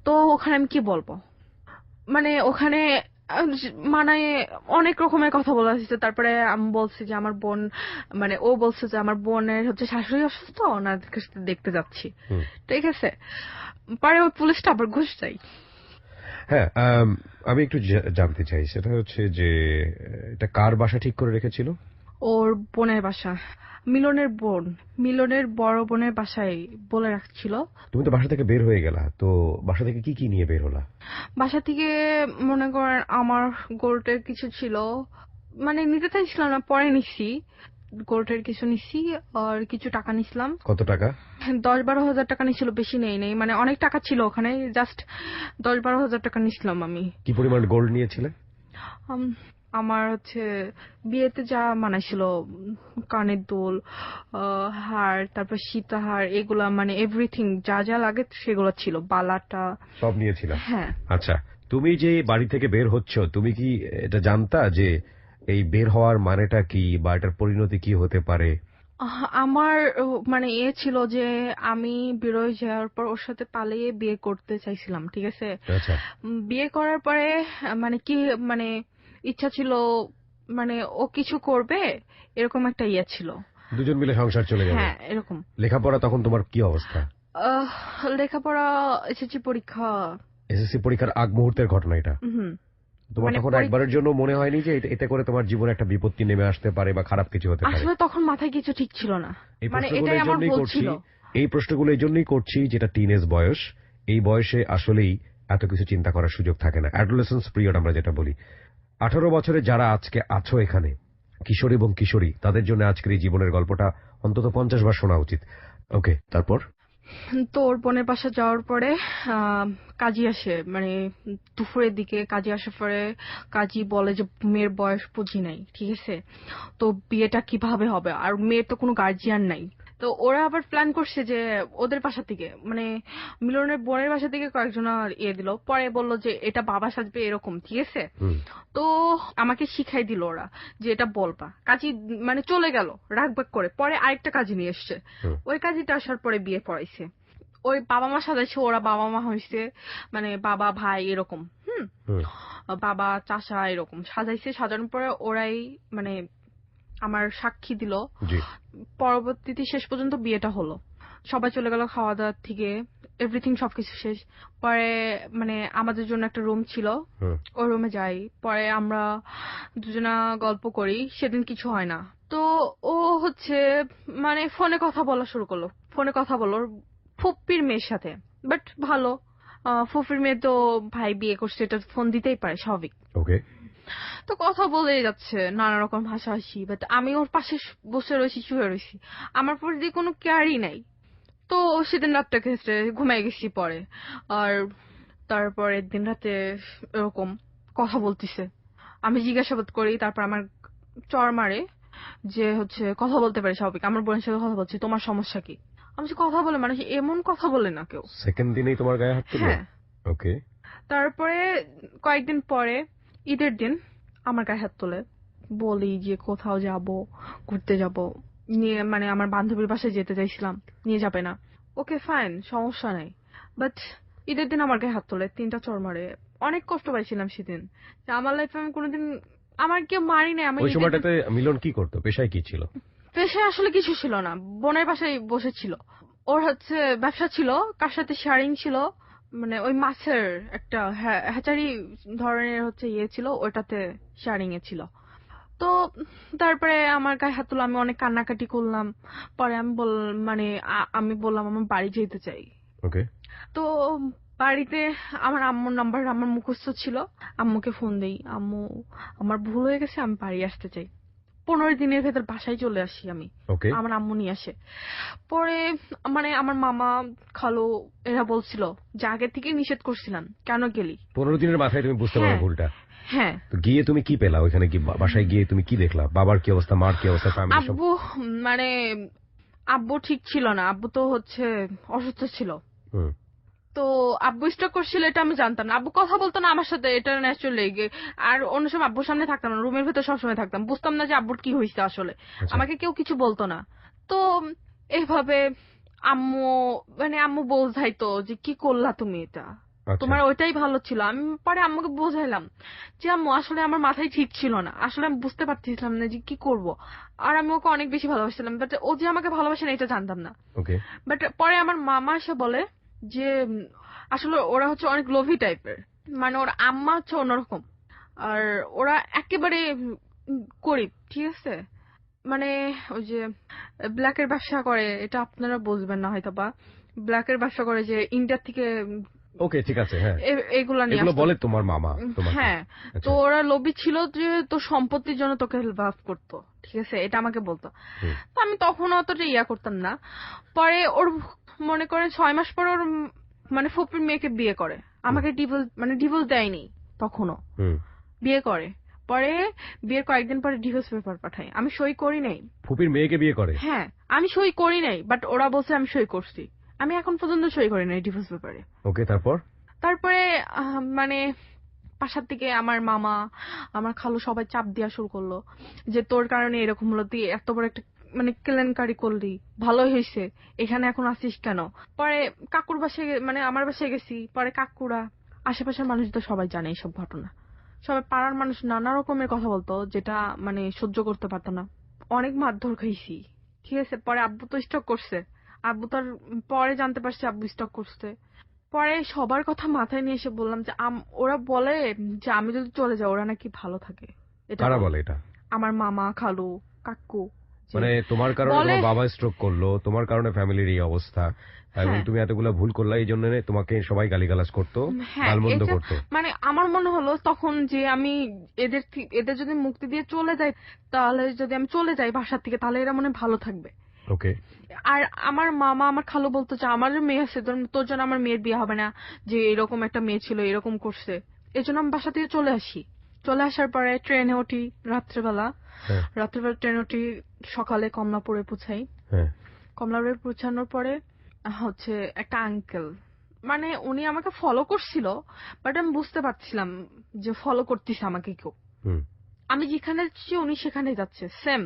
তো ওখানে আমি কি বলবো, মানে ওখানে মানে অনেক রকমের কথা বলা হয়েছে। তারপরে আমি বলছি যে আমার বোন, মানে ও বলছে যে আমার বোনের হচ্ছে শাশুড়ি অসুস্থ, ওনাদের সাথে দেখতে যাচ্ছি, ঠিক আছে? পরে ওই পুলিশটা আবার ঘুষ চাই। হ্যাঁ, আমি একটু জানতে চাই, সেটা হচ্ছে যে এটা কার বাসা ঠিক করে রেখেছিল? ওর বোনের বাসা, মিলনের বোন, মিলনের বড় বোনের বাসায় বলে রাখছিল। তুমি তো বাসা থেকে বের হয়ে গেলা, তো বাসা থেকে কি কি নিয়ে বের হলা? বাসা থেকে মনে করেন আমার গোল্ডের কিছু ছিল, মানে নিতে চাইছিলাম না, পরে নিছি। গোল্ডের কিছু নিছি আর কিছু টাকা নিছিলাম। কত টাকা? 10-12 হাজার টাকা নিছিল, বেশি নেই মানে অনেক টাকা ছিল ওখানে, জাস্ট 10-12 হাজার টাকা নিছিলাম আমি। কি পরিমাণ গোল্ড নিয়েছিলে? আমার হচ্ছে বিয়েতে যা মানাইছিল, কানের দুল, হার, তারপর সীতাহার, এগুলা মানে এভরিথিং যা যা লাগে সেগুলো ছিল, বালাটা সব নিয়েছিল? হ্যাঁ। আচ্ছা, তুমি যে বাড়ি থেকে বের হচ্ছ, তুমি কি এটা জানতা যে এই বের হওয়ার মানেটা কি বা এটার পরিণতি কি হতে পারে? আমার মানে ছিল যে আমি বেরোয় যাওয়ার পর ওর সাথে পালিয়ে বিয়ে করতে চাইছিলাম, ঠিক আছে? আচ্ছা। বিয়ে করার পরে মানে কি মানে ইচ্ছা ছিল মানে ও কিছু করবে, এরকম একটা ইয়ে ছিল, দুজন মিলে সংসার চলে যাবে। হ্যাঁ, এরকম। লেখাপড়া তখন তোমার কি অবস্থা? লেখাপড়া, এসএসসি পরীক্ষা। এসএসসি পরীক্ষার আগ মুহূর্তের ঘটনা এটা? তোমার তখন একবারের জন্য মনে হয়নি যে এতে করে তোমার জীবনে একটা বিপত্তি নেমে আসতে পারে বা খারাপ কিছু হতে পারে? আসলে তখন মাথায় কিছু ঠিক ছিল না, মানে এটাই আমার ভুল ছিল। এই প্রশ্নগুলো এই জন্যই করছি যেটা টিনেজ বয়স, এই বয়সে আসলেই এত কিছু চিন্তা করার সুযোগ থাকে না, অ্যাডোলেসেন্স পিরিয়ড আমরা যেটা বলি। 18 বছরে যারা আজকে আছো এখানে, কিশোর এবং কিশোরী, তাদের জন্য আজকের এই জীবনের গল্পটা অন্তত 50 বার শোনা উচিত। ওকে, তারপর? তো ওর বোনের বাসা যাওয়ার পরে কাজী আসে, মানে দুপুরের দিকে কাজী আসার পরে কাজী বলে যে মেয়ের বয়স বুঝি নাই, ঠিক আছে, তো বিয়েটা কিভাবে হবে, আর মেয়ের তো কোনো গার্জিয়ান নাই। তো ওরা আবার প্ল্যান করছে যে ওদের বাসা থেকে, মানে মিলনের বোনের বাসা থেকে কয়েকজন দিল, পরে বললো যে এটা বাবা সাজবে এরকম, ঠিক আছে। তো আমাকে শিখাই দিল ওরা যে এটা বলবা। কাজী মানে চলে গেল রাগবাগ করে, পরে আরেকটা কাজী নিয়ে এসছে। ওই কাজীটা আসার পরে বিয়ে পড়াইছে। ওই বাবা মা সাজাইছে, ওরা বাবা মা হয়েছে, মানে বাবা ভাই এরকম, বাবা চাচা এরকম সাজাইছে। সাজানোর পরে ওরাই মানে আমার সাক্ষী দিল। পরবর্তীতে শেষ পর্যন্ত বিয়েটা হলো, সবাই চলে গেল খাওয়া দাওয়ার থেকে, এভরিথিং সবকিছু শেষ। পরে মানে আমাদের জন্য একটা রুম ছিল, ওই রুমে যাই, পরে আমরা দুজনা গল্প করি। সেদিন কিছু হয় না। তো ও হচ্ছে মানে ফোনে কথা বলা শুরু করলো, ফোনে কথা বললো ফুপ্পির মেয়ের সাথে, বাট ভালো। ফুপির মেয়ে তো ভাই বিয়ে করছে, এটা ফোন দিতেই পারে, স্বাভাবিক। ওকে। তো কথা বলেই যাচ্ছে, নানা রকম হাসাহাসি, বাট আমি ওর পাশে বসে রয়েছি, শুয়ে রয়েছি, আমার প্রতি কোনো কেয়ারই নাই। তো সেদিন রাতটা গেছে, ঘুমাই গেছি পরে। আর তারপরের দিন রাতে এরকম কথা বলতেছে, আমি জিজ্ঞাসাবাদ করি, তারপর আমার চর মারে যে হচ্ছে কথা বলতে পারে স্বাভাবিক, আমার বোনের সাথে কথা বলছি, তোমার সমস্যা কি? আমি কথা বলে মানুষ এমন কথা বলে না কেউ। সেকেন্ড দিনেই তোমার গায়ে হাত তুললো? হ্যাঁ। ওকে। তারপরে কয়েকদিন পরে ঈদের দিন আমার গায়ে হাত তোলে, বলি যে কোথাও যাব, ঘুরতে যাব, নিয়ে মানে আমার বান্ধবীর বাসায় যেতে চাইছিলাম, নিয়ে যাবে না। ওকে ফাইন, সমস্যা নাই, বাট ঈদের দিন আমার গায়ে হাত তোলে, 3টা চর মারে। অনেক কষ্ট পাইছিলাম সেদিন, যে আমার লাইফে আমি কোনোদিন আমার কেউ মারি নাই। আমি ওই সময়টাতে মিলন কি করতো, পেশায় কি ছিল? পেশায় আসলে কিছু ছিল না, বোনের বাসায় বসেছিল। ওর হচ্ছে ব্যবসা ছিল, কার সাথে শেয়ারিং ছিল, মানে ওই মাছের একটা হ্যাচারি ধরনের হচ্ছে ইয়ে ছিল, ওটাতে শেয়ারিং এ ছিল। তো তারপরে আমার গায়ে হাত তুলো, আমি অনেক কান্নাকাটি করলাম। পরে মানে আমি বললাম আমার বাড়ি যেতে চাই। ওকে। তো বাড়িতে আমার আম্মুর নাম্বার আমার মুখস্থ ছিল, আম্মুকে ফোন দেই, আম্মু আমার ভুল হয়ে গেছে, আমি বাড়ি আসতে চাই। 15 দিনের ভেতর বাসায় চলে আসি আমি, আমার আম্মু নিয়ে আসে। পরে মানে আমার মামা খালু এরা বলছিল যে আগে থেকে নিষেধ করছিলাম, কেন গেলি? 15 দিনের মাথায় তুমি বুঝতে পারো ভুলটা? হ্যাঁ। তো গিয়ে তুমি কি পেলা ওইখানে? কি বাসায় গিয়ে তুমি কি দেখলা? বাবার কি অবস্থা, মার কি অবস্থা, ফ্যামিলি সব? আব্বু মানে আব্বু ঠিক ছিল না, আব্বু তো হচ্ছে অসুস্থ ছিল। তো আব্বু স্ট্রোক করছিল, এটা আমি জানতাম না। আব্বু কথা বলতো না আমার সাথে, এটা ন্যাচুরালি। আর অন্য সময় আব্বুর সামনে থাকতাম না, রুমের ভেতর সবসময় থাকতাম, বুঝতাম না যে আব্বুর কি হয়েছে আসলে। আমাকে কেউ কিছু বলতো না। তো এইভাবে আম্মু মানে আম্মু বোঝাইতো যে কি করলা তুমি, এটা তোমার ওইটাই ভালো ছিল। আমি পরে আম্মুকে বোঝাইলাম যে আম্মু আসলে আমার মাথায় ঠিক ছিল না, আসলে আমি বুঝতে পারছিলাম না যে কি করব। আর আমি ওকে অনেক বেশি ভালোবাসছিলাম, বাট ও যে আমাকে ভালোবাসে না এটা জানতাম না। বাট পরে আমার মামা এসে বলে যে আসলে ওরা হচ্ছে অনেক লোভী টাইপের, মানে ওর আম্মা হচ্ছে অন্যরকম, আর ওরা একেবারে গরিব, ঠিক আছে। মানে ওই যে ব্ল্যাকের ব্যবসা করে, এটা আপনারা বুঝবেন না হয়তো, বা ব্ল্যাকের ব্যবসা করে যে ইন্ডিয়া থেকে। ওকে, ঠিক আছে। হ্যাঁ, এগুলো নিয়ে বলে তোমার মামা? হ্যাঁ। তো ওরা লোভী ছিল যে তোর সম্পত্তির জন্য তোকে হেল্প করতো, ঠিক আছে, এটা আমাকে বলতো। তো আমি তখন অতটা ইয়া করতাম না। পরে ওর মনে করেন 6 মাস পর ওর মানে ফুপির মেয়েকে বিয়ে করে, আমাকে ডিভোর্স দেয়নি তখনও, বিয়ে করে। পরে বিয়ের কয়েকদিন পরে ডিভোর্স পেপার পাঠায়, আমি সই করি নাই। ফুপির মেয়েকে বিয়ে করে? হ্যাঁ, আমি সই করি নাই, বাট ওরা বলছে আমি সই করছি। আমি এখন পর্যন্ত সই করি নাই ডিভোর্স পেপারে। ওকে, তারপরে মানে বাসার থেকে আমার মামা আমার খালু সবাই চাপ দেওয়া শুরু করলো যে তোর কারণে এরকম হলো, তুই এত বড় একটা মানে কেলেঙ্কারি করলি, ভালোই হয়েছে, এখানে এখন আসিস কেন? পরে কাকুর বাসায় মানে আমার বাসায় গেছি, পরে কাকুরা আশেপাশের মানুষ তো সবাই জানে এইসব ঘটনা, সবাই পাড়ার মানুষ নানা রকমের কথা বলতো, যেটা মানে সহ্য করতে পারতো না। অনেক মারধর খাইছি, ঠিক আছে। পরে আব্বু তো স্টক করছে, আব্বু তার পরে জানতে পারছে আব্বু স্টক করছে। পরে সবার কথা মাথায় নিয়ে এসে বললাম যে ওরা বলে যে আমি যদি চলে যাই ওরা নাকি ভালো থাকে। কারা বলে এটা? আমার মামা খালু কাকু মানে তোমার কারণে বলে তোমার বাবা স্ট্রোক করলো, তোমার কারণে ফ্যামিলির এই অবস্থা, এবং হ্যাঁ তুমি এতগুলো ভুল করলা, এই জন্য তোমাকে সবাই গালিগালাজ করতো, হ্যাঁ গালমন্দ এটা করতো। মানে আমার মনে হলো তখন যে আমি এদের যদি মুক্তি দিয়ে চলে যাই, তাহলে যদি আমি চলে যাই বাসার থেকে, তাহলে এরা মনে হয় ভালো থাকবে। ওকে। আর আমার মামা আমার খালু বলতো যে আমার মেয়ে আছে, তোর জন্য আমার মেয়ের বিয়ে হবে না, যে এরকম একটা মেয়ে ছিল এরকম করছে। এই জন্য আমি বাসা থেকে চলে আসি। চলে আসার পরে ট্রেনে উঠি রাত্রেবেলা। হ্যাঁ রাত্রেবেলা ট্রেনে উঠি, সকালে কমলাপুরে পৌঁছাই। হ্যাঁ কমলাপুরে পৌঁছানোর পরে হচ্ছে একটা আঙ্কেল, মানে উনি আমাকে ফলো করছিল, বাট আমি বুঝতে পারছিলাম যে ফলো করতেছে আমাকে কেউ। হুম আমি যেখানে যাচ্ছি উনি সেখানে যাচ্ছে, সেম।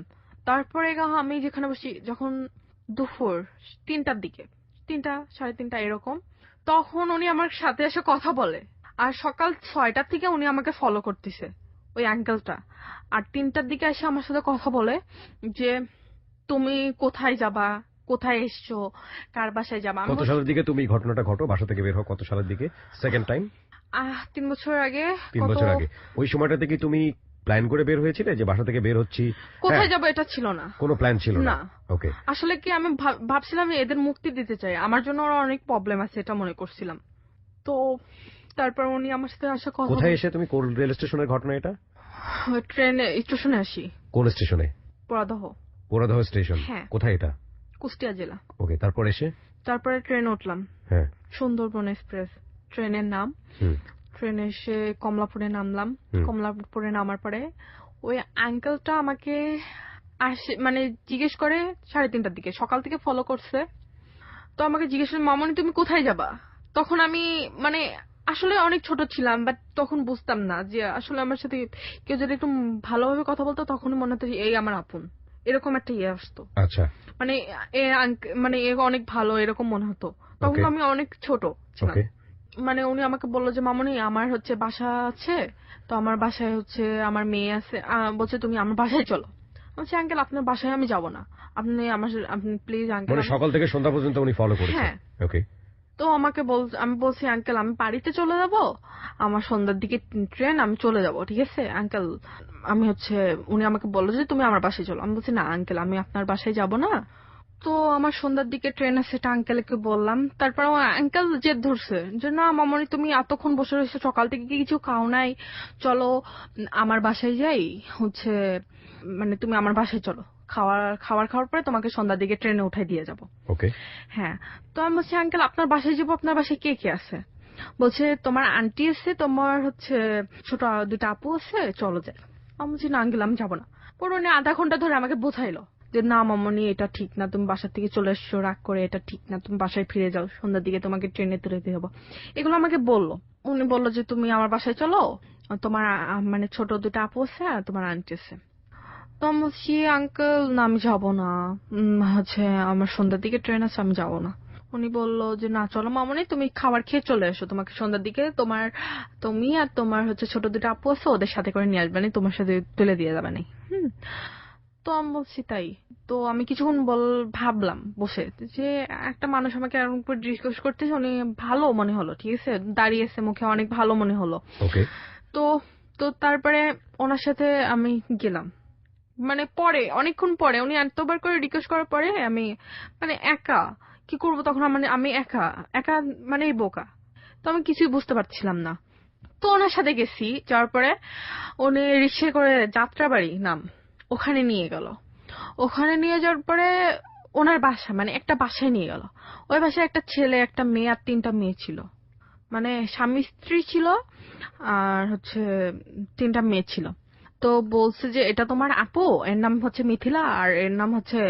তারপরে আমি যেখানে বসি, যখন দুপুর 3টার দিকে, 3টা 3:30 এরকম, তখন উনি আমার সাথে এসে কথা বলে। আর সকাল 6টার থেকে উনি আমাকে ফলো করতেছে, ওই আঙ্কেলটা। আর 3টার দিকে এসে আমার সাথে কথা বলে যে তুমি কোথায় যাবা, কোথায় এসছো, কার বাসায় যাবা। আমি কত বলছি, সালের দিকে তুমি ঘটনাটা ঘটো, বাসা থেকে বের হও কত সালের দিকে সেকেন্ড টাইম? 3 বছর আগে। 3 বছর আগে। ওই সময়টাতে কি তুমি প্ল্যান করে বের হয়েছিলে যে বাসা থেকে বের হচ্ছি? কোথায় হ্যাঁ, যাবো এটা ছিল না। কোনো প্ল্যান ছিল না। না, ওকে। আসলে কি আমি ভাবছিলাম এদের মুক্তি দিতে চাই, আমার জন্য ওরা অনেক প্রবলেম আছে এটা মনে করছিলাম। তো তারপর উনি আমার সাথে আসা কথা কোথায় এসে তুমি, কোন রেল স্টেশনের ঘটনা এটা? ট্রেনে স্টেশনে আসি, কোন স্টেশনে? পোড়াদহ। পোড়াদহ স্টেশন। হ্যাঁ, কোথায় এটা? কুষ্টিয়া জেলা। ওকে, তারপর এসে? তারপরে ট্রেনে উঠলাম, হ্যাঁ। সুন্দরবন এক্সপ্রেস ট্রেনের নাম। হুম ট্রেনে এসে কমলাপুরে নামলাম। হুম। কমলাপুরে নামার পরে ওই আঙ্কেলটা আমাকে মানে জিজ্ঞেস করে 3:30টার দিকে, সকাল থেকে ফলো করছে। তো আমাকে জিজ্ঞেস করে, মামনি তুমি কোথায় যাবা? তখন আমি মানে আসলে অনেক ছোট ছিলাম, বাট তখন বুঝতাম না যে আসলে আমার সাথে কেউ যদি একটু ভালোভাবে কথা বলতো, তখনই মনে হতো যে এই আমার আপন, এরকম একটা ইয়ে আসতো। আচ্ছা। মানে মানে এ অনেক ভালো এরকম মনে হতো। তখন ওকে আমি অনেক ছোট ছিলাম। ওকে। মানে উনি আমাকে বললো যে মামনি আমার হচ্ছে বাসা আছে, তো আমার বাসায় হচ্ছে আমার মেয়ে আছে। বলছে তুমি আমার বাসায় চলো। আমি বলছি আঙ্কেল আপনার বাসায় আমি যাব না, আপনি প্লিজ আঙ্কেল। মানে সকাল থেকে সন্ধ্যা পর্যন্ত উনি ফলো করেছে? হ্যাঁ। ওকে। তো আমি বলছি আঙ্কেল আমি বাড়িতে চলে যাব, আমার সন্ধ্যার দিকে ট্রেন, আমি চলে যাব, ঠিক আছে আঙ্কেল। আমি হচ্ছে উনি আমাকে বললো যে তুমি আমার বাসায় চলো। আমি বলছি না আঙ্কেল আমি আপনার বাসায় যাব না। তো আমার সন্ধ্যার দিকে ট্রেন আছে, এটা আঙ্কেলকে বললাম। তারপর আঙ্কেল জেদ ধরছে যে না মামনি তুমি এতক্ষণ বসে রয়েছো, সকাল থেকে কি কিছু খাও নাই, চলো আমার বাসায় যাই হচ্ছে, মানে তুমি আমার বাসায় চলো, খাওয়ার পরে তোমাকে সন্ধ্যার দিকে ট্রেনে উঠাই দিয়ে যাব। ওকে। হ্যাঁ। তো আমি বলছি আঙ্কেল আপনার বাসায় যাবো, আপনার বাসায় কে কে আছে? বলছে তোমার আন্টি আছে, তোমার হচ্ছে ছোট 2টা আপু আছে, চলো যাই। আমি বলছি না আঙ্কেল আমি যাবো না। পরে উনি আধা ঘন্টা ধরে আমাকে বোঝাইলো যে না মামনি এটা ঠিক না, তুমি বাসা থেকে চলে এসছো রাগ করে, এটা ঠিক না, তুমি বাসায় ফিরে যাও, সন্ধ্যার দিকে তোমাকে ট্রেনে তুলে দিয়ে যাবো। এগুলো আমাকে বললো। উনি বললো যে তুমি আমার বাসায় চলো, তোমার মানে ছোট 2টা আপু আছে আর তোমার আন্টি আছে। তো আমি বলছি আঙ্কেল না আমি যাবো না, হচ্ছে আমার সন্ধ্যার দিকে ট্রেন আছে, আমি যাবো না। উনি বললো যে না চলো মামনি তুমি খাবার খেয়ে চলে এসো, তোমাকে সন্ধ্যার দিকে তুমি আর তোমার হচ্ছে ছোট 2টা আপু আছে, ওদের সাথে করে নিয়ে আসবে, তোমার সাথে তুলে দিয়ে যাবে না। তো আমি বলছি তাই। তো আমি কিছুক্ষণ ভাবলাম বসে যে একটা মানুষ আমাকে এরকম করে জিজ্ঞেস করতেছে, উনি ভালো মনে হলো, ঠিক আছে দাঁড়িয়েছে মুখে অনেক ভালো মনে হলো। ওকে। তো তো তারপরে ওনার সাথে আমি গেলাম। মানে পরে অনেকক্ষণ পরে উনি এতবার করে রিকোয়েস্ট করার পরে আমি মানে একা কি করব তখন, মানে আমি একা একা মানে বোকা। তো আমি কিছুই বুঝতে পারছিলাম না। তো ওনার সাথে গেছি, যাওয়ার পরে উনি রিক্সায় করে যাত্রাবাড়ি নাম, ওখানে নিয়ে গেল। ওখানে নিয়ে যাওয়ার পরে ওনার বাসা মানে একটা বাসায় নিয়ে গেল। ওই বাসায় একটা ছেলে একটা মেয়ে আর 3টা মেয়ে ছিল, মানে স্বামী স্ত্রী ছিল আর হচ্ছে 3টা মেয়ে ছিল। তো বলছে যে এটা তোমার আপু, এর নাম হচ্ছে মিথিলা আর এর নাম হচ্ছে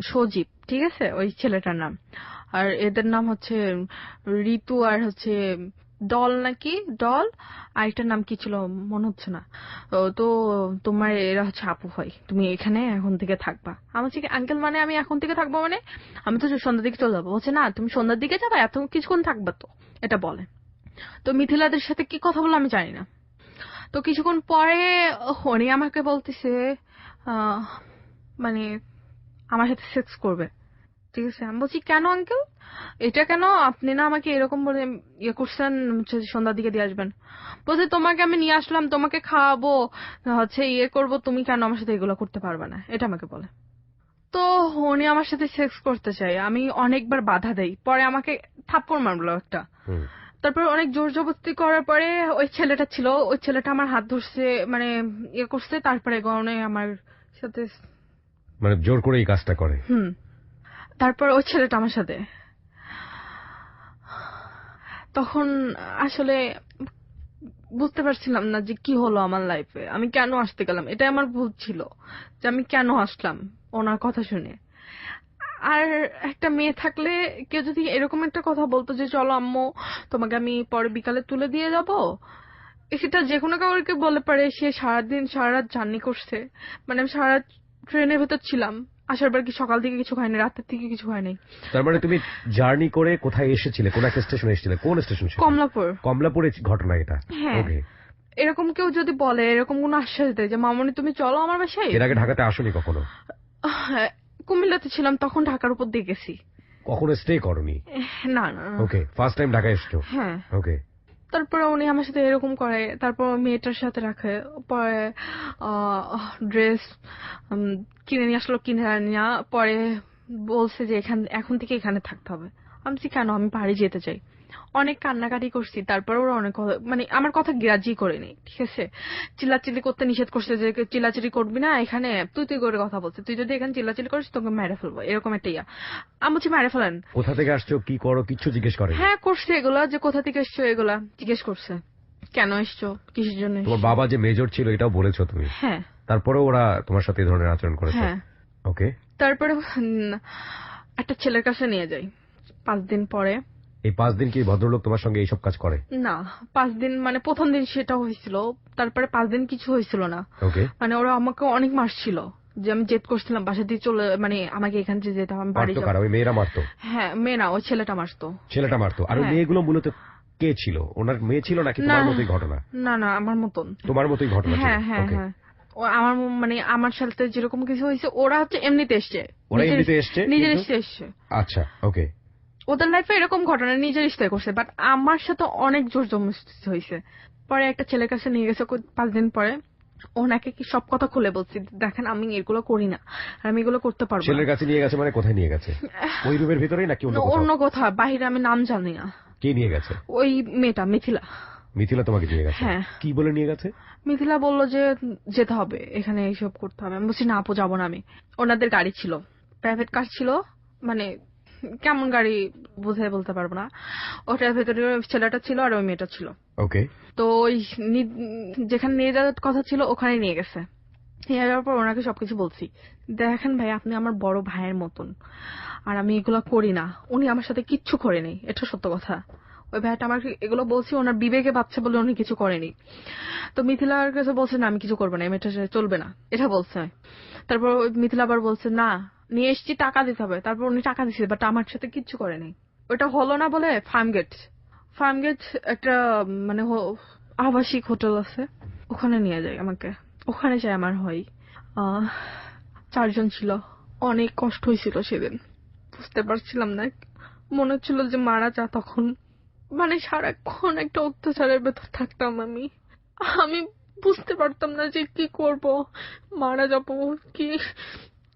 সজীব, ঠিক আছে ওই ছেলেটার নাম। আর এদের নাম হচ্ছে ঋতু আর হচ্ছে ডল নাকি ডল, আর এটার নাম কি ছিল মনে হচ্ছে না। তো তোমার এরা হচ্ছে আপু হয়, তুমি এখানে এখন থেকে থাকবা। আমি বলছি আঙ্কেল মানে আমি এখন থেকে থাকবো মানে, আমি তো সন্ধ্যার দিকে চলে যাবো। বলছে না তুমি সন্ধ্যার দিকে যাবা, এত কিছুক্ষণ থাকবা তো, এটা বলে। তো মিথিলাদের সাথে কি কথা বলে আমি জানি না। তো কিছুক্ষণ পরে উনি আমাকে বলতেছে আহ, মানে আমার সাথে সেক্স করবে, ঠিক আছে। আমি বলছি কেন আঙ্কেল, এটা কেন, আপনি না আমাকে এরকম বলে ইয়ে করছেন হচ্ছে সন্ধ্যার দিকে দিয়ে আসবেন। বলছে তোমাকে আমি নিয়ে আসলাম, তোমাকে খাওয়াবো হচ্ছে ইয়ে করবো, তুমি কেন আমার সাথে এগুলো করতে পারবে না, এটা আমাকে বলে। তো উনি আমার সাথে সেক্স করতে চাই, আমি অনেকবার বাধা দেই, পরে আমাকে থাপ্পড় মারলো একটা। হুম। তারপর অনেক জোর জবরদস্তি করার পরে ওই ছেলেটা ছিল, ওই ছেলেটা আমার হাত ধরছে, মানে ইয়ে করছে, তারপরে গনে আমার সাথে। মানে জোর করে এই কাজটা করে? হুম। তারপর ওই ছেলেটা আমার সাথে, তখন আসলে বুঝতে পারছিলাম না যে কি হলো আমার লাইফে, আমি কেন আসতে গেলাম, এটাই আমার ভুল ছিল যে আমি কেন আসলাম ওনার কথা শুনে। আর একটা মেয়ে থাকলে কেউ যদি এরকম একটা কথা বলতো যে চলো আম্মু তোমাকে আমি পরে বিকালে তুলে দিয়ে যাব, সেটা যে কোনো কাউকে বলে পারে। সে সারাদিন সারা রাত জার্নি করছে, মানে আমি সারা রাত ট্রেনের ভেতর ছিলাম, আসার পর কি সকাল থেকে কিছু খাইনি, রাতের থেকে কিছু খাইনি। তার মানে তুমি জার্নি করে কোথায় এসেছিলে, কোন একটা স্টেশনে এসেছিলে? কোন স্টেশন? কমলাপুর। কমলাপুরে ঘটনা এটা? হ্যাঁ। ওকে। এরকম কেউ যদি বলে, এরকম কোন আশ্বাস দেয় যে মামনি তুমি চলো আমার বাসায়। এর আগে ঢাকাতে আসোনি কখনো? হ্যাঁ, কুমিল্লাতে ছিলাম তখন, ঢাকার উপর দিয়ে গেছি। কখনো স্টে করনি? না না না। ওকে, ফার্স্ট টাইম ঢাকায় এসছো? হ্যাঁ। ওকে। তারপরে উনি আমার সাথে এরকম করে, তারপর মেয়েটার সাথে রাখে, পরে ড্রেস কিনে নিয়ে আসলো, কিনে নিয়ে পরে বলছে যে এখন থেকে এখানে থাকতে হবে। আমি বলছি কেন, আমি বাড়ি যেতে চাই। অনেক কান্নাকাটি করছি, তারপরে ওরা অনেক মানে আমার কথা গ্রাহ্যই করেনি, ঠিক আছে। চিল্লাচিল্লি করতে নিষেধ করছে যে চিল্লাচিল্লি করবি না এখানে, তুই তুই করে কথা বলছে, তুই যদি এখানে চিল্লাচিল্লি করিস তোকে মেরে ফেলবো, এরকম একটা ইয়া। আমি বলছি মেরে ফেলেন। কোথা থেকে আসছো, কি করো, কিচ্ছু জিজ্ঞেস করে? হ্যাঁ করছে, এগুলা যে কোথা থেকে এসছো এগুলা জিজ্ঞেস করছে, কেন এসছো, কিসের জন্য এসছো। তোমার বাবা যে মেজর ছিল এটাও বলেছো তুমি? হ্যাঁ। তারপরে ওরা তোমার সাথে এই ধরনের আচরণ করেছে? হ্যাঁ। ওকে। তারপরে একটা ছেলের কাছে নিয়ে যাই 5 দিন পরে। এই 5 দিন কি ভদ্রলোক তোমার সঙ্গে এইসব কাজ করে? না, 5 দিন মানে প্রথম দিন সেটা হয়েছিল, তারপরে 5 দিন কিছু হয়েছিল না। ওকে। মানে ওরা আমাকে অনেক মারছিল যে আমি জেদ করছিলাম বাসা দিয়ে চলে, মানে আমাকে এখান থেকে যেতে হবে, আমি বাড়ি মারতো যাবো। কারা? ওই মেয়েরা মারতো? হ্যাঁ, মেয়ে না, ওই ছেলেটা মারতো। ছেলেটা মারতো। আর ওই হ্যাঁ। মেয়েগুলো মূলত কে ছিল? ওনার মেয়ে ছিল নাকি তোমার মতোই ঘটনা? না না, আমার মতন। তোমার মতোই ঘটনা ছিল? হ্যাঁ হ্যাঁ ওকে। হ্যাঁ। ও আমার মানে আমার সাথে যেরকম কিছু হয়েছে, ওরা হচ্ছে এমনিতে এসছে, ওরা এমনিতে এসছে? নিজের কিন্তু? ইচ্ছে এসছে। আচ্ছা, ওকে। ওদের লাইফে এরকম ঘটনা নিজের ইচ্ছায় করছে, বাট আমার সাথে অনেক জোর জবরদস্তি হয়েছে। পরে একটা ছেলের কাছে নিয়ে গেছে 5 দিন পরে, ওনাকে কি সব কথা খুলে বলছি, দেখেন আমি এগুলো করি না, আর আমি এগুলো করতে পারবো না। ছেলের কাছে নিয়ে গেছে মানে কোথায় নিয়ে গেছে? ওই রুমের ভিতরেই নাকি অন্য কোথাও? অন্য কোথাও বাহিরে, আমি নাম জানি না। কে নিয়ে গেছে? ওই মেয়েটা মিথিলা। মিথিলা তোমাকে নিয়ে গেছে? হ্যাঁ। কি বলে নিয়ে গেছে? মিথিলা বললো যে যেতে হবে, এখানে এইসব করতে হবে। আমি বলছি না আপু, যাবো না আমি। ওনাদের গাড়ি ছিল, প্রাইভেট কার ছিল, মানে কেমন গাড়ি বুঝে বলতে পারবো না। ওটার ভেতরে ওই ছেলেটা ছিল আর ওই মেয়েটা ছিল। ওকে। তো ওই যেখানে নিয়ে যাওয়ার কথা ছিল ওখানে নিয়ে গেছে। নিয়ে যাওয়ার পর ওনাকে সবকিছু বলছি, দেখেন ভাই আপনি আমার বড় ভাইয়ের মতন, আর আমি এগুলো করি না। উনি আমার সাথে কিচ্ছু করেনি, এটা সত্য কথা। ওই ভাইটা আমাকে এগুলো বলছি ওনার বিবেকে বাচ্চা বলে উনি কিছু করেনি। তো মিথিলার কাছে বলছে না আমি কিছু করবো না, এটা চলবে না, এটা বলছে। তারপর ওই মিথিলা আবার বলছে না নিয়ে এসছি, টাকা দিতে হবে। তারপর উনি টাকা দিচ্ছে, বাট আমার সাথে কিচ্ছু করেনি। ওটা হলো না বলে ফার্মগেট একটা মানে আবাসিক হোটেল আছে, ওখানে নিয়ে যায় আমাকে। ওখানে যাই আমার হয় 4 জন ছিল। অনেক কষ্ট হয়েছিল সেদিন, বুঝতে পারছিলাম না, মনে হচ্ছিল যে মারা যা তখন। মানে সারাক্ষণ একটা অত্যাচারের ভেতর থাকতাম আমি। আমি বুঝতে পারতাম না যে কি করব, মারা যাবো কি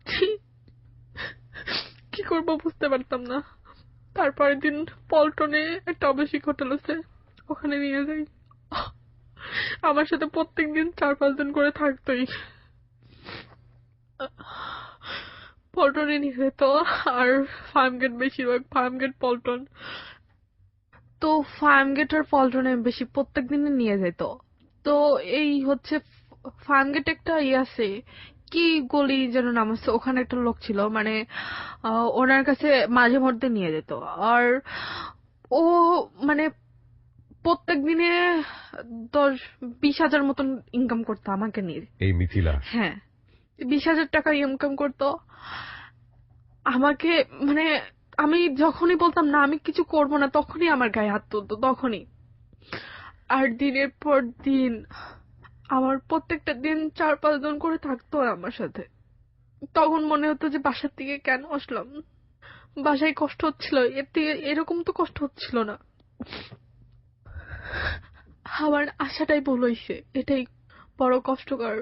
কি- কি করব বুঝতে পারতাম না। তারপরের দিন পল্টনে একটা আবাসিক হোটেল আছে, ওখানে নিয়ে যাই। আমার সাথে প্রত্যেকদিন 4-5 দিন করে থাকতোই। পল্টনে নিয়ে যেত, আর ফার্মগেট, বেশিরভাগ ফার্মগেট পল্টন। তো ফার্মগেট আর পল্টনে বেশি প্রত্যেকদিনই নিয়ে যেত। তো এই হচ্ছে ফার্মগেট একটা আছে, কি গলি যেন নাম আছে, ওখানে একটা লোক ছিল, মানে ওনার কাছে মাঝে মধ্যে নিয়ে যেত। আর ও মানে প্রত্যেক দিনে 10-20 হাজার মতন ইনকাম করতো আমাকে নিয়ে। এই মিথিলা? হ্যাঁ, 20,000 টাকা ইনকাম করতো আমাকে। মানে আমি যখনই বলতাম না আমি কিছু করব না, তখনই আমার গায়ে হাত তুলতো, তখনই। আর দিনের পর দিন আমার প্রত্যেকটা দিন 4-5 জন করে থাকতো আমার সাথে। তখন মনে হতো যে বাসার থেকে কেন আসলাম, বাসায় কষ্ট হচ্ছিল, এর থেকে এরকম তো কষ্ট হচ্ছিল না। আমার আশাটাই ভুল হয়েছে, এটাই বড় কষ্টকর।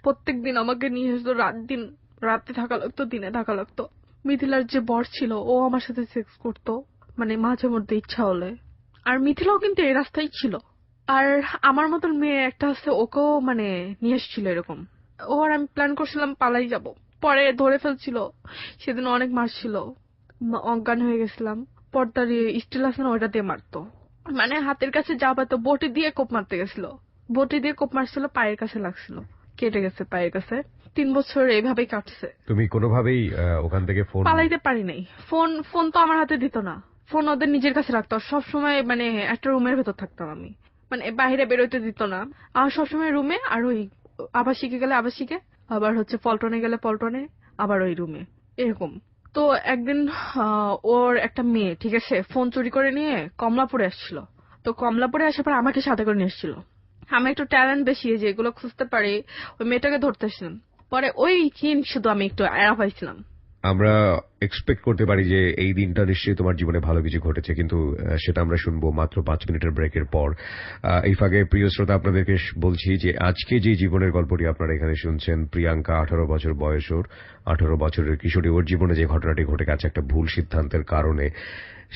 প্রত্যেকদিন আমাকে নিয়ে আসতো রাত দিন রাতে থাকা লাগতো, দিনে থাকা লাগতো। মিথিলার যে বর ছিল ও আমার সাথে সেক্স করতো, মানে মাঝে মধ্যে ইচ্ছা হলে। আর মিথিলাও কিন্তু এই রাস্তায় ছিল। আর আমার মতন মেয়ে একটা আছে, ওকেও মানে নিয়ে এসেছিল এরকম। ও আর আমি প্ল্যান করছিলাম পালাই যাব, পরে ধরে ফেলছিল। সেদিন অনেক মারছিল, অজ্ঞান হয়ে গেছিলাম। পর্দার স্টিল আছে না, ওইটা দিয়ে মারতো। মানে হাতের কাছে যা পাতো বটি দিয়ে কোপ মারতে গেছিল, বটি দিয়ে কোপ মারছিল, পায়ের কাছে লাগছিল, কেটে গেছে পায়ের কাছে। 3 বছর এইভাবেই কাটছে। তুমি কোনোভাবেই ওখান থেকে ফোন? পালাইতে পারি নাই। ফোন ফোন তো আমার হাতে দিত না, ফোন ওদের নিজের কাছে রাখতো। সব সময় মানে একটা রুমের ভেতর থাকতাম আমি, মানে বাইরে বেরোতে দিত না। আর সবসময় রুমে, আর ওই আবাসিকে গেলে আবাসিকে, আবার হচ্ছে পল্টনে গেলে পল্টনে, আবার ওই রুমে, এরকম। তো একদিন ওর একটা মেয়ে, ঠিক আছে, ফোন চুরি করে নিয়ে কমলাপুরে আসছিল। তো কমলাপুরে আসার পর আমাকে সাথে করে নিয়ে এসেছিল। আমি একটু ট্যালেন্ট বেশি, যে এগুলো খুঁজতে পারি, ওই মেয়েটাকে ধরতেছিলাম। পরে ওই হিন শুধু আমি একটু এড়া পাইছিলাম। আমরা এক্সপেক্ট করতে পারি যে এই দিনটা নিশ্চয়ই তোমার জীবনে ভালো কিছু ঘটেছে, কিন্তু সেটা আমরা শুনবো মাত্র 5 মিনিটের ব্রেকের পর। এই ফাঁকে প্রিয় শ্রোতা, আপনাদেরকে বলছি যে আজকে যে জীবনের গল্পটি আপনারা এখানে শুনছেন, প্রিয়াঙ্কা, 18 বছর বয়স ওর, 18 বছরের কিশোরী, ওর জীবনে যে ঘটনাটি ঘটে গেছে একটা ভুল সিদ্ধান্তের কারণে,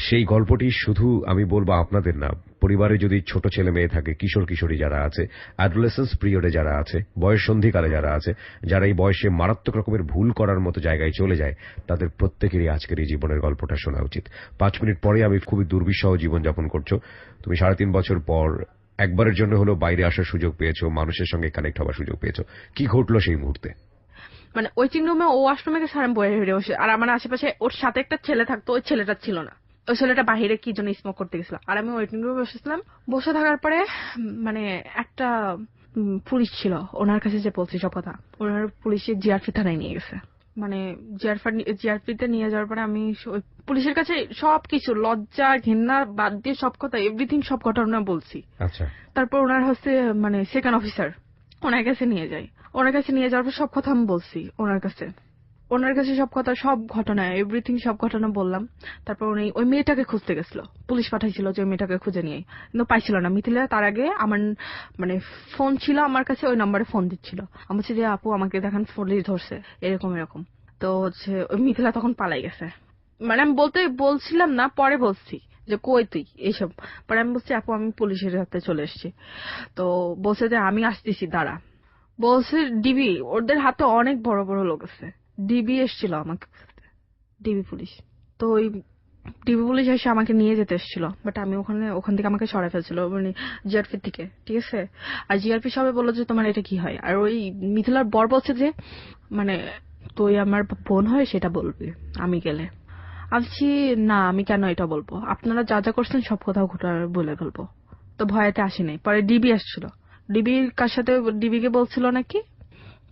সেই গল্পটি শুধু আমি বলবো আপনাদের না, পরিবারে যদি ছোট ছেলে মেয়ে থাকে, কিশোর কিশোরী যারা আছে, অ্যাডোলেসেন্স পিরিয়ডে যারা আছে, বয়ঃসন্ধিকালে যারা আছে, যারা এই বয়সে মারাত্মক রকমের ভুল করার মতো জায়গায় চলে যায়, তাদের প্রত্যেকেরই আজকের এই জীবনের গল্পটা শোনা উচিত। 5 মিনিট পরে আমি খুবই দুর্বিষহ জীবনযাপন করছো, তুমি 3.5 বছর পর একবারের জন্য হলো বাইরে আসার সুযোগ পেয়েছো, মানুষের সঙ্গে কানেক্ট হওয়ার সুযোগ পেয়েছো। কি ঘটলো সেই মুহূর্তে? মানে ওয়েটিং রুমে ও আশ্রমে গেছে, আর আমি বইয়ে বেরিয়ে বসে, আর আমার আশেপাশে ওর সাথে একটা ছেলে থাকতো, ওই ছেলেটা ছিল না। ওই ছেলেটা বাহিরে কি জন্য স্মোক করতে গেছিল, আর আমি ওয়েটিং রুমে বসেছিলাম। বসে থাকার পরে মানে একটা পুলিশ ছিল, ওনার কাছে যে বলছি সব কথা, ওনার পুলিশে জিআরপি থানায় নিয়ে গেছে। মানে জিআরপিতে নিয়ে যাওয়ার পরে আমি ওই পুলিশের কাছে সবকিছু লজ্জা ঘেন্না বাদ দিয়ে সব কথা, এভরিথিং, সব ঘটনা বলছি। আচ্ছা। তারপর ওনার হচ্ছে মানে সেকেন্ড অফিসার, ওনার কাছে নিয়ে যাই। ওনার কাছে নিয়ে যাওয়ার পর সব কথা আমি বলছি ওনার কাছে সব কথা, সব ঘটনা, এভরিথিং, সব ঘটনা বললাম। তারপর উনি ওই মেয়েটাকে খুঁজতে গেছিল, পুলিশ পাঠাইছিল যে ওই মেয়েটাকে খুঁজে নিয়ে, কিন্তু পাইছিল না। মিথিলা তার আগে আমার মানে ফোন ছিল আমার কাছে, ওই নাম্বারে ফোন দিচ্ছিল। আমি বলছি যে আপু আমাকে দেখেন, পুলিশ ধরছে, এরকম এরকম। তো হচ্ছে ওই মিথিলা তখন পালাই গেছে। মানে আমি বলছিলাম না, পরে বলছি যে কই তুই এইসব। পরে আমি বলছি আপু আমি পুলিশের হাতে চলে এসেছি। তো বলছে যে আমি আসতেছি দাঁড়া। বলছে ডিবি, ওদের হাতে অনেক বড় বড় লোক আছে। ডিবি এসেছিল আমাকে খুঁজতে, ডিবি পুলিশ। তো ওই ডিবি পুলিশ এসে আমাকে নিয়ে যেতে এসেছিল, বাট আমি ওখান থেকে আমাকে সরাই ফেলছিল, মানে জিআরপি থেকে, ঠিক আছে। আর জিআরপি সবাই বললো যে তোমার এটা কি হয়। আর ওই মিথিলার বর বলছে যে মানে তুই আমার বোন হয় সেটা বলবি আমি গেলে। ভাবছি না, আমি কেন এটা বলবো, আপনারা যা যা করছেন সব কথা ঘটনা বলে ফেলবো। তো ভয়েতে আসি নাই। পরে ডিবি আসছিল, ডিবির কার সাথে ডিবিকে বলছিল নাকি।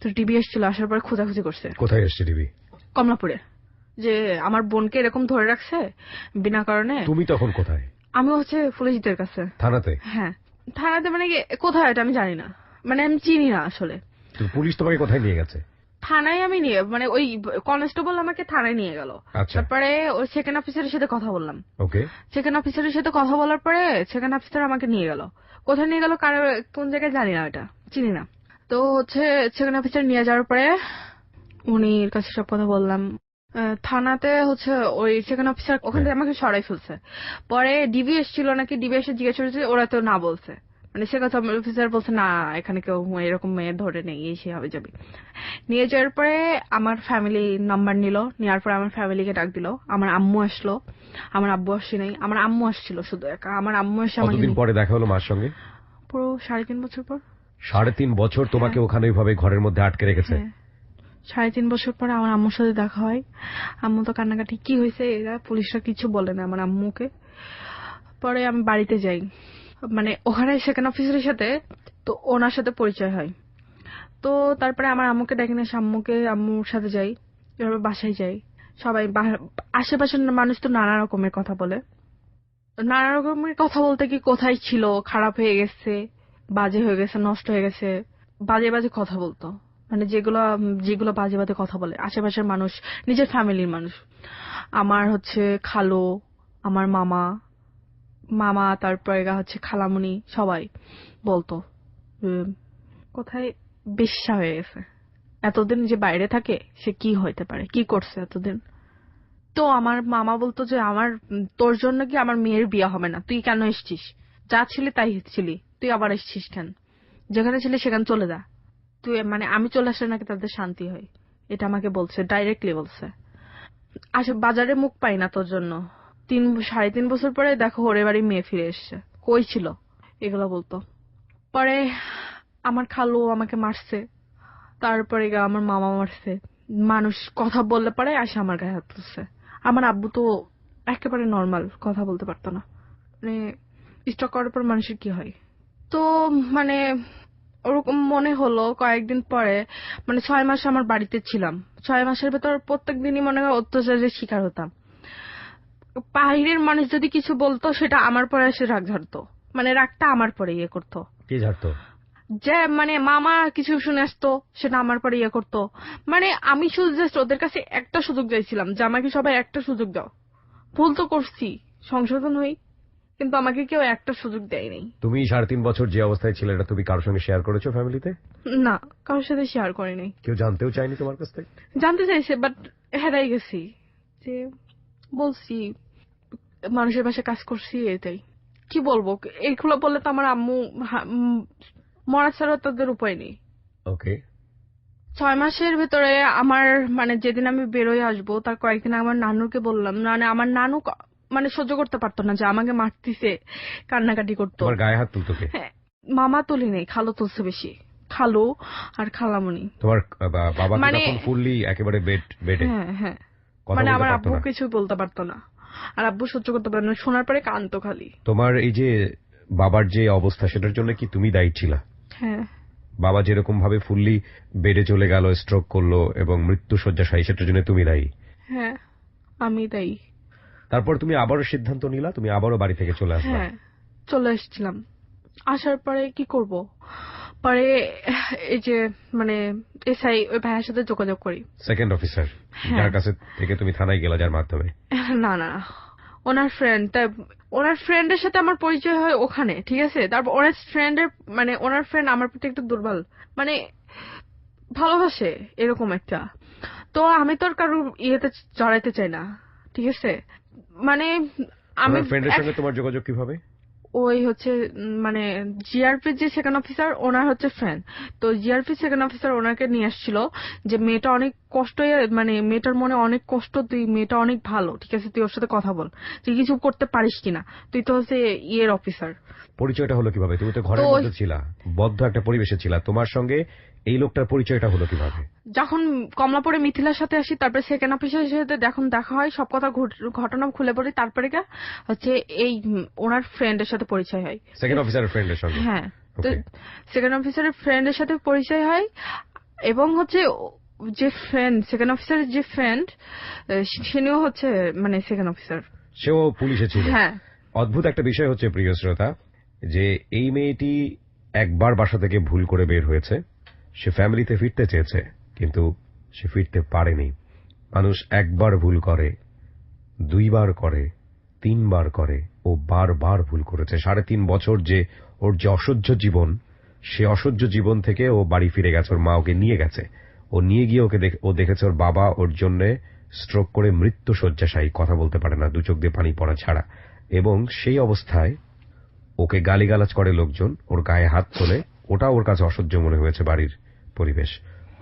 তো ডিবি আসছিল, আসার পরে খোঁজাখুঁজি করছে। কোথায় এসছে ডিবি? কমলাপুরে, যে আমার বোনকে এরকম ধরে রাখছে বিনা কারণে। তুমি তখন কোথায়? আমি হচ্ছে পুলিশদের কাছে। থানাতে? হ্যাঁ, থানাতে, মানে কোথায় এটা আমি জানি না, মানে আমি চিনি না আসলে। তো পুলিশ তোমাকে কোথায় নিয়ে গেছে? থানায় আমি নিয়ে, মানে ওই কনস্টেবল আমাকে থানায় নিয়ে গেল। আচ্ছা। তারপরে ওই সেকেন্ড অফিসারের সাথে কথা বললাম। ওকে। সেকেন্ড অফিসারের সাথে কথা বলার পরে সেকেন্ড অফিসার আমাকে নিয়ে গেল। কোথায় নিয়ে গেল, কোন জায়গায় জানি না, এটা চিনি না। তো হচ্ছে সেকেন্ড অফিসার নিয়ে যাওয়ার পরে উনির কাছে সব কথা বললাম। থানাতে হচ্ছে ওই সেকেন্ড অফিসার ওখান থেকে আমাকে সরাই ফেলছে। পরে ডিবি এসেছিল নাকি, ডিবি এসে জিজ্ঞেস করেছে, ওরা তো না বলছে। মানে সেকেন্ড অফিসার বলছে না, এখানে কেউ এরকম মেয়ে ধরে নেই, এই সে হবে যাবে। নিয়ে যাওয়ার পরে আমার ফ্যামিলি নাম্বার নিল, নেওয়ার পরে আমার ফ্যামিলিকে ডাক দিল। আমার আম্মু আসলো, আমার আব্বু আসছে নাই, আমার আম্মু আসছিল শুধু একা। আমার আম্মু এসে আমাকে কতদিন পরে দেখা হলো মার সঙ্গে? পুরো 3.5 বছর পর। 3.5 বছর তোমাকে ওখানে ওইভাবে ঘরের মধ্যে আটকে রেখেছে? হ্যাঁ, 3.5 বছর পরে আমার আম্মুর সাথে দেখা হয়। আম্মু তো কান্নাকাটি, কি হয়েছে, এরা পুলিশরা কিছু বলে না আমার আম্মুকে। পরে আমি বাড়িতে যাই, মানে ওখানে সেকেন্ড অফিসারের সাথে, তো ওনার সাথে পরিচয় হয়। তো তারপরে আমার আম্মুকে ডেকে নিয়ে আম্মুর সাথে যাই, এভাবে বাসায় যাই। সবাই আশেপাশের মানুষ তো নানা রকমের কথা বলে। নানা রকমের কথা বলতে কি, কোথায় ছিল, খারাপ হয়ে গেছে, বাজে হয়ে গেছে, নষ্ট হয়ে গেছে, বাজে বাজে কথা বলতো। মানে যেগুলো যেগুলো বাজে বাজে কথা বলে আশেপাশের মানুষ, নিজের ফ্যামিলির মানুষ। আমার হচ্ছে খালো, আমার মামা মামা তারপরে হচ্ছে খালামণি, সবাই বলতো কোথায় বেশ্যা হয়ে গেছে, এতদিন যে বাইরে থাকে সে কি হইতে পারে, কি করছে এতদিন। তো আমার মামা বলতো যে তোর জন্য কি আমার মেয়ের বিয়ে হবে না, তুই কেন এসছিস, যা ছিলি তাই ছিলি, তুই আবার এসছিস কেন, যেখানে ছিলি সেখানে চলে যা, তুই মানে আমি চলে আসলে নাকি তাদের শান্তি হয়, এটা আমাকে বলছে, ডাইরেক্টলি বলছে। বাজারে মুখ পাই না তোর জন্য, 3.5 বছর পরে দেখো ওরে বাড়ি মেয়ে ফিরে এসছে, কই ছিল, এগুলো বলতো। পরে আমার খালু আমাকে মারছে, তারপরে আমার মামা মারছে, মানুষ কথা বললে পরে আসে আমার গায়ে হাত তুলছে। আমার আব্বু তো একেবারে নর্মাল, কথা বলতে পারতো না, মানে স্ট্রোক করার পর মানুষের কি হয়। তো মানে ওরকম মনে হলো কয়েকদিন পরে, মানে 6 মাস আমার বাড়িতে ছিলাম, 6 মাসের ভেতর প্রত্যেক দিনই মনে হয় অত্যাচারের শিকার হতাম। বাইরের মানুষ যদি কিছু বলতো সেটা আমার পরে এসে রাগ ঝাড়তো, মানে রাগটা আমার পরে ইয়ে করতো। কে ঝাড়তো? যে মানে মামা কিছু শুনে আসতো সেটা আমার পরে ইয়ে করতো। মানে আমি শুধু জাস্ট ওদের কাছে একটা সুযোগ চাইছিলাম যে আমাকে সবাই একটা সুযোগ দাও, ভুল তো করছি, সংশোধন হই, কিন্তু আমাকে কেউ একটা সুযোগ দেয়নি। তুমি 3.5 বছর যে অবস্থায় ছিলে এটা তুমি কারোর সঙ্গে শেয়ার করেছো ফ্যামিলিতে? না, কারোর সাথে শেয়ার করিনি। কেউ জানতেও চায়নি তোমার কাছ থেকে? জানতে চাইছে বাট হেরাই গেছি, যে বলছি মানুষের বাসায় কাজ করছি, এটাই। কি বলবো, এইগুলো বললে তো আমার আম্মু মরা ছাড়া তাদের উপায় নেই। ওকে। 6 মাসের ভেতরে আমার মানে যেদিন আমি বেরোয় আসবো তার কয়েকদিন আমার নানুকে বললাম, মানে আমার নানু মানে সহ্য করতে পারতো না যে আমাকে মারতিছে, কান্নাকাটি করতো। তোমার গায়ে হাত তুলতো কে? হ্যাঁ, মামা তুলি নেই, খালু তুলছে বেশি, খালু আর খালামণি। তোমার বাবা কি মানে তখন ফুললি একেবারে বেডে? হ্যাঁ হ্যাঁ, কথা মানে বলতে আমার পারতো আব্বু না? কিছু বলতে পারতো না, আর আব্বু সহ্য করতে পারতো না, শোনার পরে কানতো খালি। তোমার এই যে বাবার যে অবস্থা সেটার জন্য কি তুমি দায়ী ছিলা? হ্যাঁ। বাবা যেরকম ভাবে ফুললি বেডে চলে গেল, স্ট্রোক করলো এবং মৃত্যু শয্যাশায়ী, সেটার জন্য তুমি দায়ী? হ্যাঁ, আমি তাই। তারপর তুমি আবারও সিদ্ধান্ত নিলা, তুমি আবারও বাড়ি থেকে চলে আসবে? হ্যাঁ, চলে এসেছিলাম। আসার পরে কি করব, পরে এই যে মানে এসআই ওই ভাইয়ের সাথে যোগাযোগ করি। সেকেন্ড অফিসার হ্যাঁ। যার কাছে থেকে তুমি থানায় গেলা, যার মাধ্যমে? না না, ওনার ফ্রেন্ডের সাথে আমার পরিচয় হয় ওখানে, ঠিক আছে। তারপর ওনার ফ্রেন্ড আমার প্রতি একটু দুর্বল, মানে ভালোবাসে এরকম একটা। তো আমি তো আর কারোর ইয়েতে জড়াইতে চাই না, ঠিক আছে। মানে আমি ফ্রেন্ডের সঙ্গে তোমার যোগাযোগ কিভাবে? ওই হচ্ছে মানে জিআরপি যে সেকেন্ড অফিসার ওনার হচ্ছে ফ্রেন্ড, তো জিআরপি সেকেন্ড অফিসার ওনাকে নিয়ে আসছিল যে মেয়েটা অনেক কষ্ট, মানে মেয়েটার মনে অনেক কষ্ট, তুই মেয়েটা অনেক ভালো, ঠিক আছে, তুই ওর সাথে কথা বল, তুই কিছু করতে পারিস কিনা, তুই তো হচ্ছে ইয়ের অফিসার। পরিচয়টা হলো কিভাবে? তুমি তো ঘরের মধ্যে ছিলা, বদ্ধ একটা পরিবেশে ছিলা, তোমার সঙ্গে এই লোকটার পরিচয়টা হলো কিভাবে? যখন কমলাপুরে মিথিলার সাথে আসি, তারপরে সেকেন্ড অফিসারের সাথে যখন দেখা হয়, সব কথা ঘটনা খুলে পড়ি, তারপরে হচ্ছে এই ওনার ফ্রেন্ডের সাথে পরিচয় হয়, সেকেন্ড অফিসারের ফ্রেন্ডের সঙ্গে? হ্যাঁ। তো সেকেন্ড অফিসারের ফ্রেন্ডের সাথে পরিচয় হয়, এবং হচ্ছে যে ফ্রেন্ড সেকেন্ড অফিসারের যে ফ্রেন্ড সেও হচ্ছে মানে সেকেন্ড অফিসার, সেও পুলিশে ছিল। হ্যাঁ। অদ্ভুত একটা বিষয় হচ্ছে প্রিয় শ্রোতা, যে এই মেয়েটি একবার বাসা থেকে ভুল করে বের হয়েছে, সে ফ্যামিলিতে ফিরতে চেয়েছে কিন্তু সে ফিরতে পারেনি। মানুষ একবার ভুল করে, 2বার করে, 3বার করে, ও বারবার ভুল করেছে। 3.5 বছর যে ওর যে অসহ্য জীবন, সে অসহ্য জীবন থেকে ও বাড়ি ফিরে গেছে, ওর মা ওকে নিয়ে গেছে, ও নিয়ে গিয়ে ও দেখেছে ওর বাবা ওর জন্য স্ট্রোক করে মৃত্যু শয্যাশায়ী, কথা বলতে পারে না, 2 চোখ দিয়ে পানি পড়া ছাড়া। এবং সেই অবস্থায় ওকে গালিগালাজ করে লোকজন, ওর গায়ে হাত তোলে, ওটা ওর কাছে অসহ্য মনে হয়েছে বাড়ির পরিবেশ।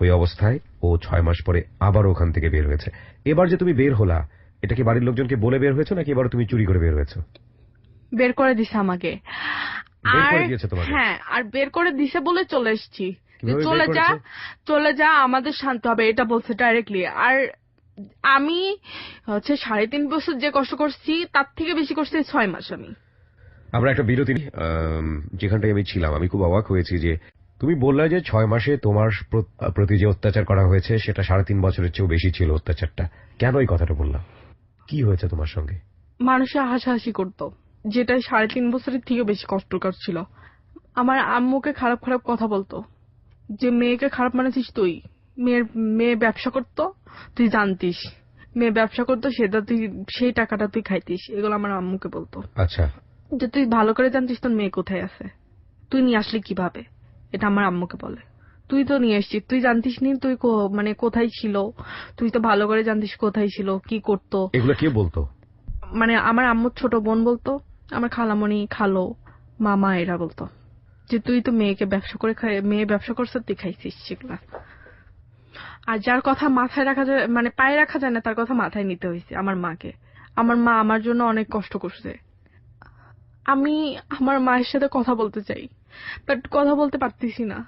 ওই অবস্থায় ও 6 মাস পরে আবার ওখান থেকে বের হয়েছে। এবার যে তুমি বের হলা, এটা কি বাড়ির লোকজনকে বলে বের হয়েছে নাকি এবার তুমি চুরি করে বের হয়েছো? বের করে দিছে আমাকে। বের আর করে দিয়েছে তোমাকে? হ্যাঁ, আর বের করে দিছে বলে চলে এসেছি, কিভাবে বের চলে যা আমাদের শান্ত হবে, এটা বলছে ডাইরেক্টলি। আর আমি হচ্ছে 3.5 বছর যে কষ্ট করছি তার থেকে বেশি করছি 6 মাস আমি। আমরা একটা বিরতি নিই। যেখানটায় আমি ছিলাম আমি খুব অবাক হয়েছি যে তুমি বললে যে 6 মাসে তোমার প্রতি যে অত্যাচার করা হয়েছে সেটা 3.5 বছরের চেয়েও বেশি ছিল অত্যাচারটা। কেন এই কথাটা বললাম? কি হয়েছে তোমার সঙ্গে? মানুষে হাসাহাসি করতো, যেটা 3.5 বছরের থেকে বেশি কষ্টকর ছিল। আমার আম্মুকে খারাপ খারাপ কথা বলতো, যে মেয়েকে খারাপ মানেছিস তুই, মেয়ে ব্যবসা করতো তুই জানতিস, মেয়ে ব্যবসা করতো সেটা তুই সেই টাকাটা তুই খাইতিস, এগুলো আমার আম্মুকে বলতো। আচ্ছা। যে তুই ভালো করে জানতিস তোর মেয়ে কোথায় আছে, তুই নিয়ে আসলি কিভাবে, এটা আমার আম্মুকে বলে। তুই তো নিয়ে এসছিস, তুই জানতিস নি তুই মানে কোথায় ছিল? তুই তো ভালো করে জানতিস কোথায় ছিল, কি করতো। এগুলো কে বলতো? মানে আমার আম্মুর ছোট বোন বলতো, আমার খালামণি, খালো, মামা এরা বলতো যে তুই তো মেয়েকে ব্যবসা করে মেয়ে ব্যবসা করছে, তুই খাইছিস সেগুলা। আর যার কথা মাথায় রাখা যায়, মানে পায়ে রাখা যায় না, তার কথা মাথায় নিতে হয়েছে আমার মাকে। আমার মা আমার জন্য অনেক কষ্ট করছে। আমি আমার মায়ের সাথে কথা বলতে চাই, বাট কথা বলতে পারতেছি না।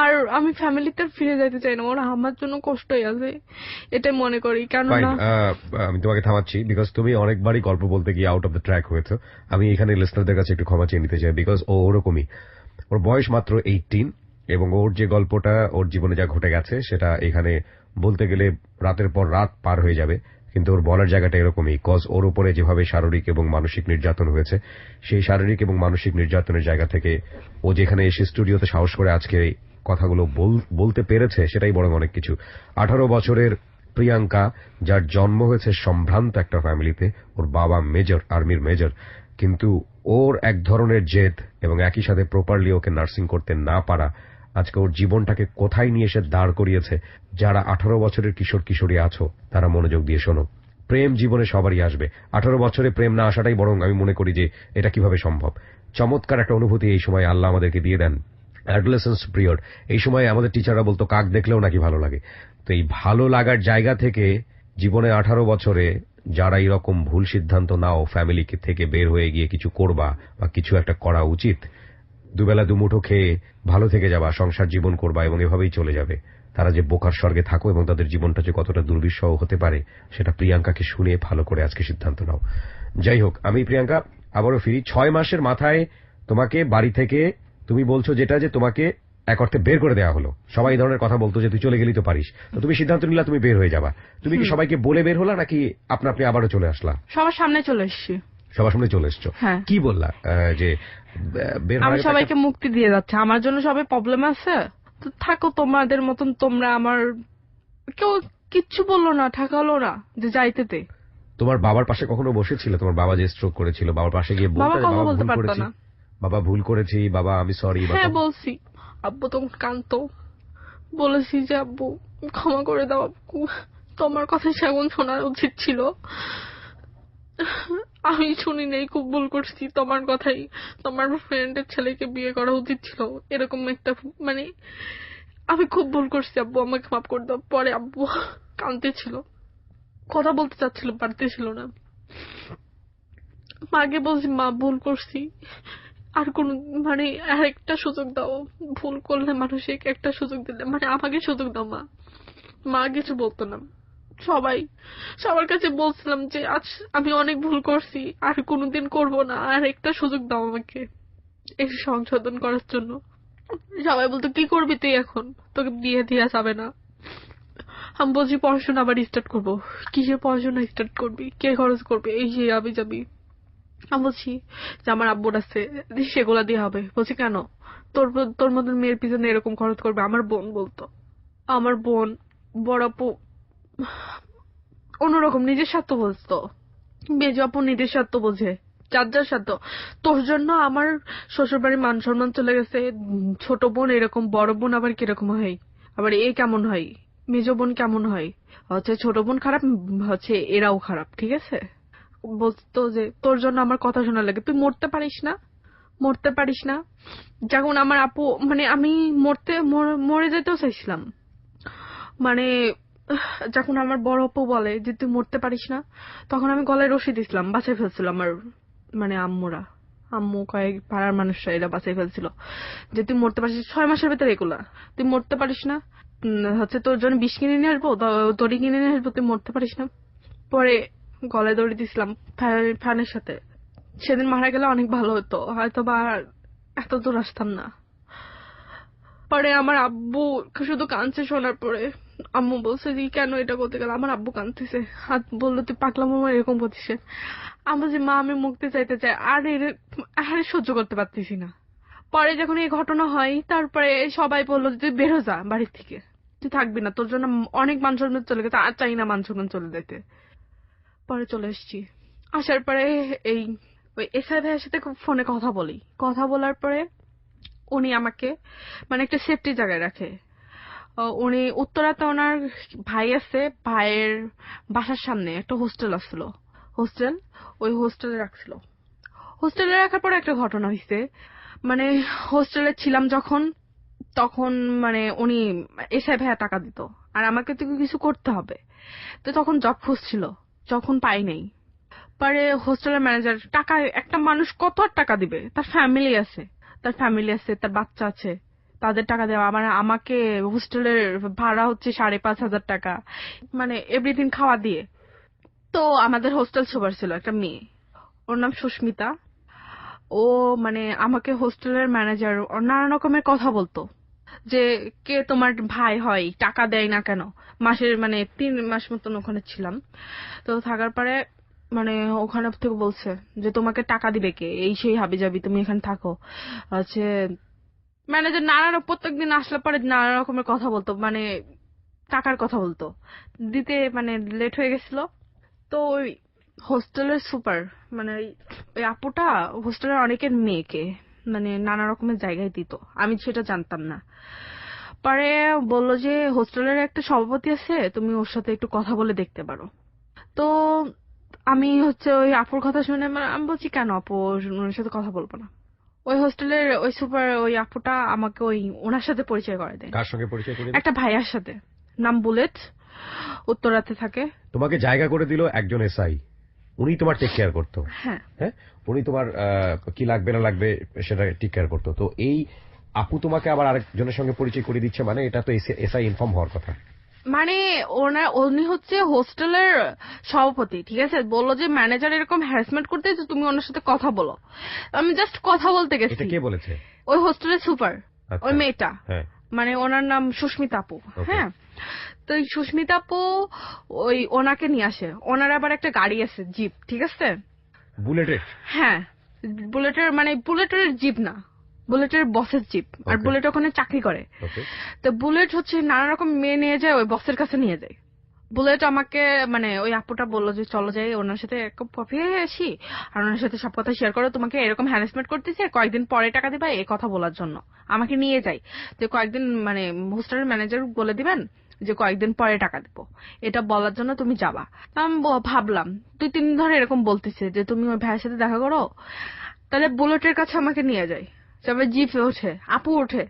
আর আমি ফ্যামিলিতে ফিরে যেতে চাই না, ওরা আমার জন্য কষ্টই আছে, এটাই মনে করি। ফাইন, কেননা আমি তোমাকে থামাচ্ছি বিকজ তুমি অনেকবারই গল্প বলতে গিয়ে আউট অফ দ্য ট্র্যাক হয়েছো। আমি এখানে লিসনারদের কাছে একটু ক্ষমা চেয়ে নিতে চাই বিকজ ও ওরকমই। ওর বয়স মাত্র 18 এবং ওর যে গল্পটা ওর জীবনে যা ঘটে গেছে সেটা এখানে বলতে গেলে রাতের পর রাত পার হয়ে যাবে, কিন্তু ওর বলার জায়গাটা এরকমই। কজ ওর উপরে যেভাবে শারীরিক এবং মানসিক নির্যাতন হয়েছে, সেই শারীরিক এবং মানসিক নির্যাতনের জায়গা থেকে ও যেখানে এসে স্টুডিওতে সাহস করে আজকে এই কথাগুলো বলতে পেরেছে, সেটাই বরং অনেক কিছু। 18 বছরের প্রিয়াঙ্কা, যার জন্ম হয়েছে সম্ভ্রান্ত একটা ফ্যামিলিতে, ওর বাবা মেজর, আর্মির মেজর, কিন্তু ওর এক ধরনের জেদ এবং একই সাথে প্রপারলি ওকে নার্সিং করতে না পারা আজকে ওর জীবনটাকে কোথায় নিয়ে এসে দাঁড় করিয়েছে। যারা 18 বছরের কিশোর কিশোরী আছো তারা মনোযোগ দিয়ে শোনো, প্রেম জীবনে সবারই আসবে। 18 বছরে প্রেম না আসাটাই বরং আমি মনে করি যে এটা কিভাবে সম্ভব। চমৎকার একটা অনুভূতি এই সময় আল্লাহ আমাদেরকে দিয়ে দেন, অ্যাডোলেসেন্স পিরিয়ড। এই সময় আমাদের টিচাররা বলতো কাক দেখলেও নাকি ভালো লাগে। তো এই ভালো লাগার জায়গা থেকে জীবনে 18 বছরে যারা এরকম ভুল সিদ্ধান্ত নাও ফ্যামিলি থেকে বের হয়ে গিয়ে কিছু করবা বা কিছু একটা করা উচিত, দুবেলা দুমুঠো খেয়ে ভালো থেকে যাবা, সংসার জীবন করবা এবং এভাবেই চলে যাবে, তারা যে বোকার স্বর্গে থাকো এবং তাদের জীবনটা যে কতটা দুর্বিষহ হতে পারে সেটা প্রিয়াঙ্কাকে শুনে ভালো করে আজকে সিদ্ধান্ত নাও। যাই হোক, আমি প্রিয়াঙ্কা আবারও ফিরি। 6 মাসের মাথায় তোমাকে বাড়ি থেকে, তুমি বলছো যেটা যে তোমাকে এক অর্থে বের করে দেওয়া হলো। সবাই এই ধরনের কথা বলতো যে তুই চলে গেলি তো পারিস, তো তুমি সিদ্ধান্ত নিলা তুমি বের হয়ে যাবা। তুমি কি সবাইকে বলে বের হলা নাকি আপনা আপনি আবারও চলে আসলা? সবার সামনে চলে এসছি। সবার সামনে চলে এসছো? হ্যাঁ। কি বললা যে বের আমি হওয়ার সবাইকে মুক্তি দিয়ে যাচ্ছে, আমার জন্য সবাই প্রবলেম আছে, তো থাকো তোমাদের মতন তোমরা। আমার কেউ কিচ্ছু বললো না, ঠাকালো না যে যাইতে দে। তোমার বাবার পাশে কখনো বসেছিল? তোমার বাবা যে স্ট্রোক করেছিল, বাবার পাশে গিয়ে বাবা বলতে কথা বাবা বলতে ভুল পারতো করেছি, না। বাবা ভুল করেছি, বাবা আমি সরি? হ্যাঁ বলছি, আব্বু তখন কাঁদতো, বলেছি যে আব্বু ক্ষমা করে দাও আব্বু, তোমার কথা সেগুন শোনা উচিত ছিল, আমি শুনি নাই, খুব ভুল করছি, তোমার কথাই, তোমার ফ্রেন্ডের ছেলেকে বিয়ে করা উচিত ছিল, এরকম একটা মানে আমি খুব ভুল করছি আব্বু, আমাকে মাফ করে দাও। পরে আব্বু কাঁদতেছিল, কথা বলতে চাচ্ছিল, পারতেছিল না। মাকে বলছি মা ভুল করছি, আর কোন মানে আর একটা সুযোগ দাও, ভুল করলে মানুষকে একটা সুযোগ দিলে, মানে আমাকে সুযোগ দাও মা। মা কিছু বলতো না। সবার কাছে বলছিলাম যে আজ আমি অনেক ভুল করছি, আর কোনোদিন করব না, আর একটা সুযোগ দাও আমাকে এই সংশোধন করার জন্য। সবাই বলতো কি করবি তুই এখন, তোকে বিয়ে দিয়া যাবে না। আমি বলছি পড়াশোনা আবার স্টার্ট করবো। কিসের পড়াশোনা স্টার্ট করবি, কে খরচ করবে, এই যে যাবি যাবি। আমি বলছি যে আমার আব্বুর আছে, সেগুলা দিয়ে হবে। বলছি কেন, তোর তোর মতন মেয়ের পিছনে এরকম খরচ করবে? আমার বোন বলতো, আমার বোন, বড় আপু অন্যরকম নিজের স্বার্থ বুঝতো, মেজ আপু নিজের স্বার্থ বোঝে, যার যার স্বার্থ। তোর জন্য আমার শ্বশুর বাড়ির মান সম্মান চলে গেছে, ছোট বোন এরকম, বড় বোন আবার কিরকম হয়, আবার এ কেমন হয়, মেজ বোন কেমন হয়, হচ্ছে ছোট বোন খারাপ, হচ্ছে এরাও খারাপ, ঠিক আছে। বলতো যে তোর জন্য আমার কথা শোনা লাগে, তুই মরতে পারিস না, মরতে পারিস না। যখন আমার আপু, মানে আমি মরে যেতেও চাইছিলাম, মানে যখন আমার বড় আপু বলে যে তুই মরতে পারিস না, তখন আমি গলায় রশি দিছিলাম, বাঁচাই ফেলছিল আমার মানে আম্মুরা, আম্মু কয়েক পাড়ার মানুষরা এরা বাঁচাই ফেলছিল যে তুই মরতে পারিস, 6 মাসের ভেতরে এগুলা, তুই মরতে পারিস না, হচ্ছে তোর জন্য বিষ কিনে নিয়ে আসবো, দড়ি কিনে নিয়ে আসবো, তুই মরতে পারিস না। পরে গলায় দড়ি দিছিলাম ফ্যানের সাথে। সেদিন মারা গেলে অনেক ভালো হতো, হয়তো বা এত দূর আসতাম না। পরে আমার আব্বু শুধু কাঁদছে শোনার পরে। আম্মু বলছে যে কেন এটা করতে গেল, আমার আব্বু কাঁদতেছে, হাত বললো তুই পাগলা মামা এরকম করছিস। আমি বলছি মা আমি মুক্তি চাইতে চাই, আর সহ্য করতে পারতেছি না। পরে যখন এই ঘটনা হয়, তারপরে সবাই বললো যে তুই বেরো যা বাড়ির থেকে, তুই থাকবি না, তোর জন্য অনেক মান সম্মান চলে গেছে, আর চাই না মান সম্মান চলে যেতে। পরে চলে এসছি। আসার পরে এই ওই এসআই ভাইয়ের সাথে ফোনে কথা বলি, কথা বলার পরে উনি আমাকে মানে একটা সেফটি জায়গায় রাখে। উনি উত্তরাতে ওনার ভাই আছে, ভাইয়ের বাসার সামনে একটা হোস্টেল আসছিল, হোস্টেল, ওই হোস্টেলে রাখছিল। হোস্টেলে রাখার পরে একটা ঘটনা হয়েছে, মানে হোস্টেলে ছিলাম যখন, তখন মানে উনি এসআই ভাইয়া টাকা দিত, আর আমাকে তো কিছু করতে হবে, তো তখন জব খুঁজছিল, যখন পাই নাই। পরে হোস্টেলের ম্যানেজার, টাকা একটা মানুষ কত আর টাকা দিবে, তার ফ্যামিলি আছে, তার বাচ্চা আছে, তাদের টাকা দেওয়া, আবার আমাকে হোস্টেলের ভাড়া হচ্ছে 5,500 টাকা, মানে এভরিথিং খাওয়া দিয়ে। তো আমাদের হোস্টেল সুপার ছিল একটা মেয়ে, ওর নাম সুস্মিতা। ও মানে আমাকে হোস্টেলের ম্যানেজার নানা রকমের কথা বলতো, যে কে তোমার ভাই হয়, টাকা দেয় না কেন। মাসের মানে 3 মাস মতন ওখানে ছিলাম, তো থাকার পরে মানে ওখানে থেকে বলছে যে তোমাকে টাকা দিবে কে, এই সেই হাবি যাবি, তুমি এখানে থাকো। আছে ম্যানেজার প্রত্যেকদিন আসলে পরে নানা রকমের কথা বলতো, মানে টাকার কথা বলতো, দিতে মানে লেট হয়ে গেছিল। তো ওই হোস্টেলের সুপার মানে ওই আপুটা হোস্টেলের অনেকের মেয়েকে মানে নানা রকমের জায়গায় দিত, আমি সেটা জানতাম না। পরে বললো যে হোস্টেলের একটা সভাপতি আছে, তুমি ওর সাথে একটু কথা বলে দেখতে পারো। তো আমি হচ্ছে ওই আপুর কথা শুনে মানে আমি বলছি কেন আপু, ওনার সাথে কথা বলবো না। ওই হোস্টেলের ওই সুপার ওই আপুটা আমাকে ওই ওনার সাথে পরিচয় করে দেয়, কার সঙ্গে পরিচয় করে একটা ভাইয়ার সাথে, নাম বুলেট, উত্তরাতে থাকে। তোমাকে জায়গা করে দিল একজন এসআই, উনি তোমার টেক কেয়ার করতো। হ্যাঁ, হ্যাঁ, উনি তোমার কি লাগবে না লাগবে সেটা টেক কেয়ার করতো। তো এই আপু তোমাকে আবার আরেকজনের সঙ্গে পরিচয় করে দিচ্ছে, মানে এটা তো এসআই ইনফর্ম হওয়ার কথা। মানে উনি হচ্ছে হোস্টেলের সভাপতি, ঠিক আছে, বললো যে ম্যানেজার এরকম হ্যারাসমেন্ট করতে, যে তুমি ওনার সাথে কথা বলো। আমি জাস্ট কথা বলতে এটা গেছি। কে বলেছে? ওই হোস্টেলের সুপার, আচ্ছা। ওই মেয়েটা, হ্যাঁ, মানে ওনার নাম সুস্মিতা আপু। Okay. হ্যাঁ, তো এই সুস্মিতা আপু ওই ওনাকে নিয়ে আসে, ওনার আবার একটা গাড়ি আছে, জিপ, ঠিক আছে। বুলেটের? হ্যাঁ, বুলেটের মানে বুলেটের জিপ না, বুলেটের বসের জিপ, আর Okay. বুলেট ওখানে চাকরি করে। ওকে। তো বুলেট হচ্ছে নানা রকম মেয়ে নিয়ে যায়, ওই বসের কাছে নিয়ে যায়। বুলেট আমাকে মানে ওই আপুটা বললো যে চলো যাই ওনার সাথে এক কাপ কফি খেয়ে আসি, আর ওনার সাথে সব কথা শেয়ার করো, তোমাকে এরকম হ্যারাসমেন্ট করতেছে, কয়েকদিন পরে টাকা দিবা, এই কথা বলার জন্য আমাকে নিয়ে যাই, যে কয়েকদিন মানে হোস্টেলের ম্যানেজার বলে দিবেন যে কয়েকদিন পরে টাকা দিব, এটা বলার জন্য তুমি যাবা। তা আমি ভাবলাম 2-3 দিন ধরে এরকম বলতেছে যে তুমি ওই ভাইয়ের সাথে দেখা করো, তাহলে বুলেটের কাছে আমাকে নিয়ে যায়। তবে জিপে ওঠে, আপু ওঠে,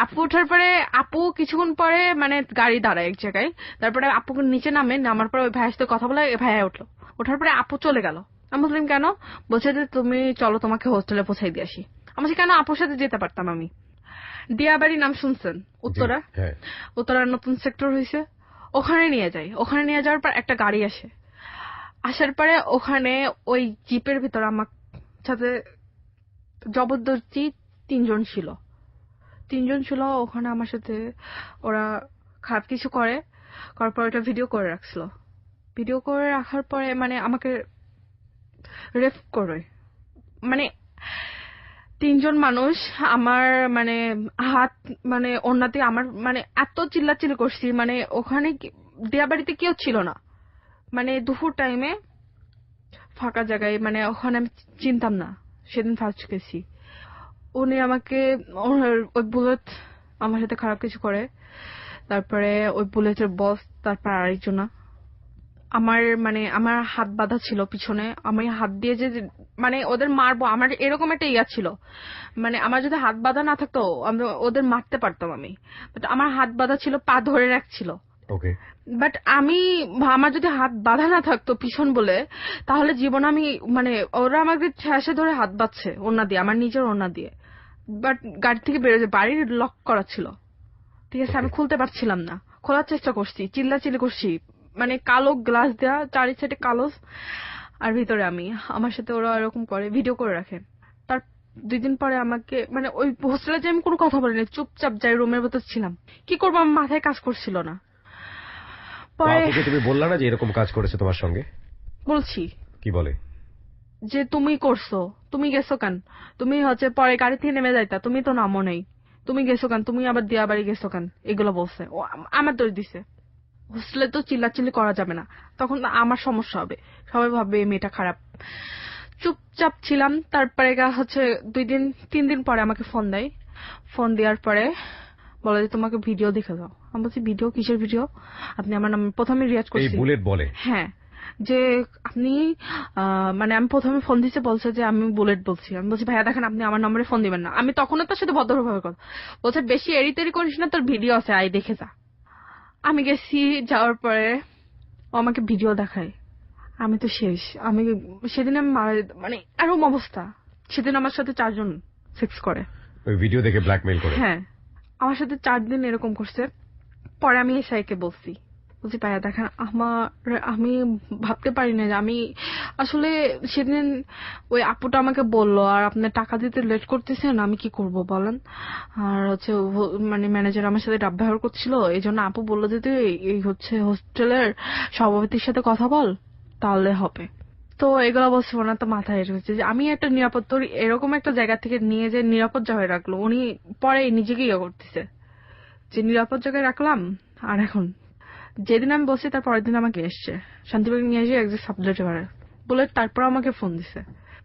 আপু ওঠার পরে আপু কিছুক্ষণ পরে মানে গাড়ি দাঁড়ায় এক জায়গায়, তারপরে আপুকে নিচে নামার পরে ওই ভাইয়ের সাথে কথা বলে ভাইয়া উঠলো, ওঠার পরে আপু চলে গেল। আমি বললাম কেন, বলছে যে তুমি চলো তোমাকে হোস্টেলে পৌঁছাই দিয়ে আসি। আমি বলছি কেন, আপুর সাথে যেতে পারতাম আমি। দিয়াবাড়ি নাম শুনছেন, উত্তরা, হ্যাঁ। উত্তরার নতুন সেক্টর হয়েছে, ওখানে নিয়ে যাই। ওখানে নিয়ে যাওয়ার পর একটা গাড়ি আসে, আসার পরে ওখানে ওই জিপের ভিতর আমার সাথে জবরদস্তি 3 জন ছিল, 3 জন ছিল ওখানে আমার সাথে। ওরা খারাপ কিছু করার পর ওটা ভিডিও করে রাখছিল। ভিডিও করে রাখার পরে মানে আমাকে রেপ করে, মানে 3 জন মানুষ আমার মানে হাত মানে ওনাতে আমার মানে এত চিল্লাচিল্লি করছি, মানে ওখানে দিয়াবাড়িতে কেউ ছিল না, মানে দুপুর টাইমে ফাঁকা জায়গায়, মানে ওখানে আমি চিনতাম না, সেদিন ফার্স্ট গেছি। উনি আমাকে ওই বুলেট আমার সাথে খারাপ কিছু করে, তারপরে ওই বুলেটের বস, তারপর আরেকজনা আমার মানে আমার হাত বাঁধা ছিল পিছনে, আমি হাত দিয়ে যে মানে ওদের মারবো, আমার এরকম একটা ইয়া ছিল, মানে আমার যদি হাত বাঁধা না থাকতো আমি ওদের মারতে পারতাম আমি, বাট আমার হাত বাঁধা ছিল, পা ধরে রাখছিল। ওকে। বাট আমার যদি হাত বাঁধা না থাকতো পিছন বলে, তাহলে জীবন আমি মানে ওরা আমাকে ঠেসে ধরে হাত বাঁধছে ওড়না দিয়ে, আমার নিজের ওড়না দিয়ে। বাট গাড়ি থেকে বেরোছে, বাড়ির লক করা ছিল, ঠিক আছে, আমি খুলতে পারছিলাম না, খোলার চেষ্টা করছি, চিল্লাচিল্লি করছি, মানে কালো গ্লাস দেওয়া, চারি সাইডে কালো, আর ভিতরে আমি, আমার সাথে ওরা এরকম করে ভিডিও করে রাখে। তার 2 দিন পরে আমাকে মানে ওই হোস্টেলে যে আমি কোনো কথা বলিনি, চুপচাপ যাই রুমের ভেতর ছিলাম, কি করবো আমার মাথায় কাজ করছিল না। পরে তুমি বললা না যে এরকম কাজ করেছে তোমার সঙ্গে? বলছি, কি বলে? যে তুমি করছো, তুমি গেছো কেন, তুমি হচ্ছে পরে গাড়ি থেকে নেমে যাইতা, তুমি তো নামো নেই, তুমি গেছো কেন, তুমি আবার দিয়া বাড়ি গেছো কেন, এগুলো বলছে। ও আমার দোষ দিছে। হোস্টেলে তো চিল্লাচিল্লি করা যাবে না, তখন আমার সমস্যা হবে, সবাই ভাববে এই মেয়েটা খারাপ। চুপচাপ ছিলাম। তারপরে হচ্ছে 2 দিন 3 দিন পরে আমাকে ফোন দেয়, ফোন দেওয়ার পরে বলে যে তোমাকে ভিডিও দেখে দাও। আমি বলছি ভিডিও কিসের ভিডিও? আপনি আমার নাম প্রথমে রিয়াজ এই করছি। বুলেট বলে হ্যাঁ, যে আপনি মানে আমি প্রথমে ফোন দিতে বলছে যে আমি বুলেট বলছি। আমি বলছি ভাইয়া দেখেন আপনি আমার নম্বরে ফোন দিবেন না। আমি তখনও তার সাথে ভদ্রভাবে কথা বলছে, বেশি এড়িতেড়ি করিস না, তোর ভিডিও আছে আই দেখে যা। আমি গেছি, যাওয়ার পরে ও আমাকে ভিডিও দেখায়। আমি তো শেষ। আমি সেদিন আমি মানে এরকম অবস্থা। সেদিন আমার সাথে 4 জন সেক্স করে। ওই ভিডিও দেখে ব্ল্যাকমেইল করে? হ্যাঁ, আমার সাথে 4 দিন এরকম করছে। পরে আমি এসআইকে বলছি ভাইয়া দেখেন আমি ভাবতে পারি না যে আমি আসলে সেদিন ওই আপুটা আমাকে বললো আর আপনার টাকা দিতে লেট করতেছেন, আমি কি করব বলেন। আর মানে ম্যানেজার আমার সাথে রাব ব্যবহার করছিল, এই জন্য আপু বললো যে তুই এই হোস্টেলের সভাপতির সাথে কথা বল তাহলে হবে। তো এগুলো বলছি ওনার তো মাথায় এসেছে যে আমি একটা নিরাপদ, তোর এরকম একটা জায়গা থেকে নিয়ে যে নিরাপদ জায়গায় রাখলো, উনি পরে নিজেকে ইয়ে করতেছে যে নিরাপদ জায়গায় রাখলাম। আর এখন যেদিন আমি বসছি তার পরের দিন আমাকে এসছে শান্তিবাগ নিয়ে এসে একজন সাবলেটে বলে তারপর আমাকে ফোন দিছে।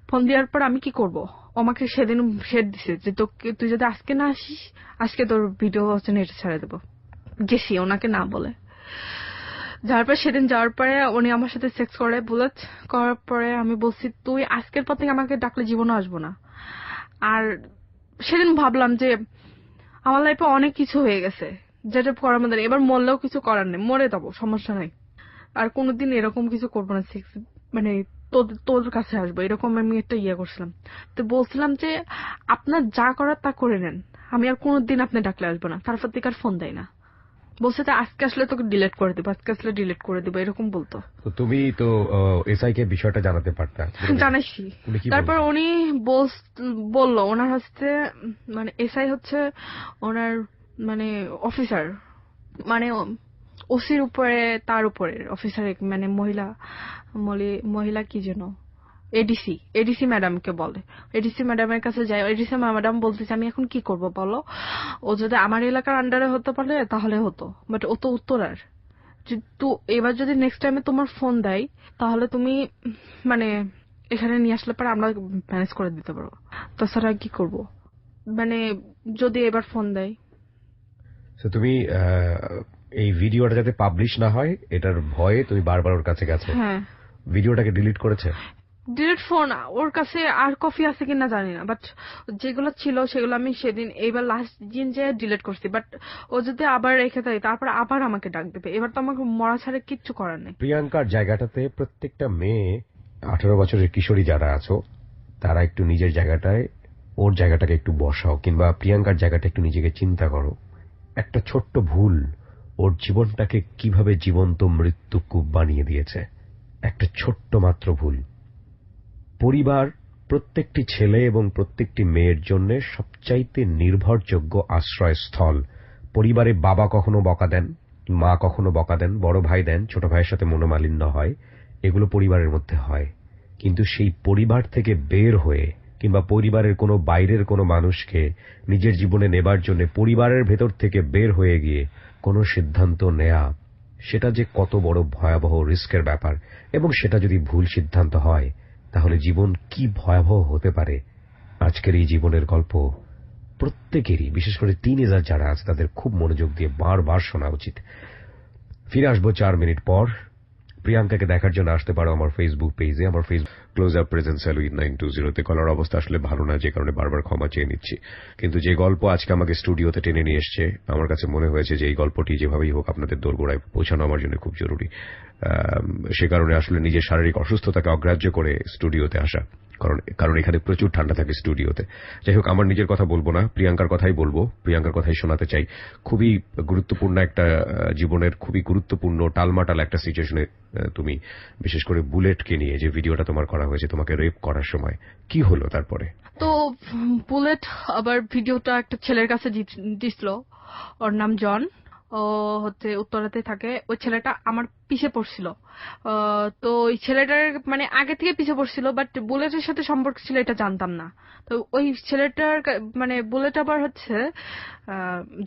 ফোন দেওয়ার পর আমি কি করব, আমাকে সেদিন শেড দিছে যে তোকে, তুই যদি আজকে না আসিস আজকে তোর ভিডিও নেটে ছেড়ে দেবো। গেছি ওনাকে না বলে। যাওয়ার পর সেদিন যাওয়ার পরে উনি আমার সাথে সেক্স করে, বুলেট করার পরে আমি বলছি তুই আজকের পর থেকে আমাকে ডাকলে জীবনে আসবো না। আর সেদিন ভাবলাম যে আমার লাইফে অনেক কিছু হয়ে গেছে যেটা করার মধ্যে নেই, এবার মরলেও কিছু করার নেই, মরে যাবো সমস্যা নাই। আর কোনোদিন এরকম কিছু করবো না, সেক্স মানে তোর কাছে আসবো এরকম আমি একটা ইয়ে করছিলাম। তো বলছিলাম যে আপনার যা করার তা করে নেন, আমি আর কোনোদিন আপনি ডাকলে আসবো না। তারপর থেকে আর ফোন দেয় না, বলছে যে আজকে আসলে তোকে ডিলিট করে দেবো, আজকে আসলে ডিলিট করে দেবো এরকম বলতো। তো তুমি তো এসআই কে বিষয়টা জানাতে পারতা? জানাইছি। উনি কি তারপর বললেন? উনি বললো ওনার হচ্ছে মানে এসআই হচ্ছে ওনার মানে অফিসার, মানে ওসির উপরে, তার উপরে অফিসার মানে মহিলা কি যেন এডিসি ম্যাডামকে বলে। এডিসি ম্যাডামের কাছে যায়, এডিসি ম্যাডাম বলতেছে আমি এখন কি করব বলো, ও যদি আমার এলাকার আন্ডারে হতে পারে তাহলে হতো, বাট ও তো উত্তরার। তো এবার যদি নেক্সট টাইমে তোমার ফোন দেয় তাহলে তুমি মানে এখানে নিয়ে আসলে পরে আমরা ম্যানেজ করে দিতে পারবো, তাছাড়া কি করব, মানে যদি এবার ফোন দেয়। তুমি এই ভিডিওটা যাতে পাবলিশ না হয় এটার ভয়ে তুমি বারবার ওর কাছে গেছো? হ্যাঁ, ভিডিওটাকে ডিলিট করেছে? ডিলিট ফোন ওর কাছে আর কপি আছে কিনা জানি না, বাট যেগুলো ছিল সেগুলো আমি সেদিন এইবার লাস্ট দিন যে ডিলিট করছি। বাট ও যদি আবার রেখে দেয় তারপর আবার আমাকে ডাক দেবে, এবার তো আমাকে মরা ছাড়া কিচ্ছু করার নেই। প্রিয়াঙ্কার জায়গাটাতে প্রত্যেকটা মেয়ে 18 বছরের কিশোরী যারা আছো তারা একটু নিজের জায়গাটায় ওর জায়গাটাকে একটু বসাও, কিংবা প্রিয়াঙ্কার জায়গাটা একটু নিজেকে চিন্তা করো। একটা ছোট্ট ভুল ওর জীবনটাকে কিভাবে জীবন্ত মৃত্যুকূপ বানিয়ে দিয়েছে। একটা ছোট্ট মাত্র ভুল। পরিবার প্রত্যেকটি ছেলে এবং প্রত্যেকটি মেয়ের জন্য সবচাইতে নির্ভরযোগ্য আশ্রয়স্থল। পরিবারে বাবা কখনো বকা দেন, মা কখনো বকা দেন, বড় ভাই দেন, ছোট ভাইয়ের সাথে মনোমালিন্য হয়, এগুলো পরিবারের মধ্যে হয়। কিন্তু সেই পরিবার থেকে বের হয়ে কিংবা পরিবারের কোনো বাইরের কোনো মানুষকে নিজের জীবনে নেবার জন্য পরিবারের ভেতর থেকে বের হয়ে গিয়ে কোনো সিদ্ধান্ত নেয়া, সেটা যে কত বড় ভয়াবহ রিস্কের ব্যাপার, এবং সেটা যদি ভুল সিদ্ধান্ত হয় তাহলে জীবন কি ভয়াবহ হতে পারে। আজকের এই জীবনের গল্প প্রত্যেকেরই, বিশেষ করে টিনেজার যারা আছে তাদের খুব মনোযোগ দিয়ে বারবার শোনা উচিত। ফিরে আসবো 4 মিনিট পর। প্রিয়াঙ্কাকে দেখার জন্য আসতে পারো আমার ফেসবুক পেজে। আমার ফেসবুক ক্লোজ আপ প্রেজেন্ট স্যালুইট 920 কলার অবস্থা আসলে ভালো না, যে কারণে বারবার ক্ষমা চেয়ে নিচ্ছি। কিন্তু যে গল্প আজকে আমাকে স্টুডিওতে টেনে নিয়ে এসছে, আমার কাছে মনে হয়েছে যে এই গল্পটি যেভাবেই হোক আপনাদের দোরগোড়ায় পৌঁছানো আমার জন্য খুব জরুরি। সে কারণে আসলে নিজের শারীরিক অসুস্থতাকে অগ্রাহ্য করে স্টুডিওতে আসা, কারণ এখানে প্রচুর ঠান্ডা থাকে স্টুডিওতে। যাই হোক, আমার নিজের কথা বলবো না, প্রিয়াঙ্কার কথাই বলবো, প্রিয়াঙ্কার কথাই শোনাতে চাই। খুবই গুরুত্বপূর্ণ একটা জীবনের খুবই গুরুত্বপূর্ণ টালমাটাল একটা সিচুয়েশনে তুমি, বিশেষ করে বুলেটকে নিয়ে যে ভিডিওটা তোমার করা হয়েছে তোমাকে রেপ করার সময়, কি হলো তারপরে? তো বুলেট আবার ভিডিওটা একটা ছেলের কাছে দিছিল, ওর নাম জন, ও হচ্ছে উত্তরাতে থাকে। ওই ছেলেটা আমার পিছে পড়ছিল। তো ওই ছেলেটার মানে আগে থেকে পিছে পড়ছিল, বাট বুলেটের সাথে সম্পর্ক ছিল এটা জানতাম না। তো ওই ছেলেটার মানে বুলেট আবার হচ্ছে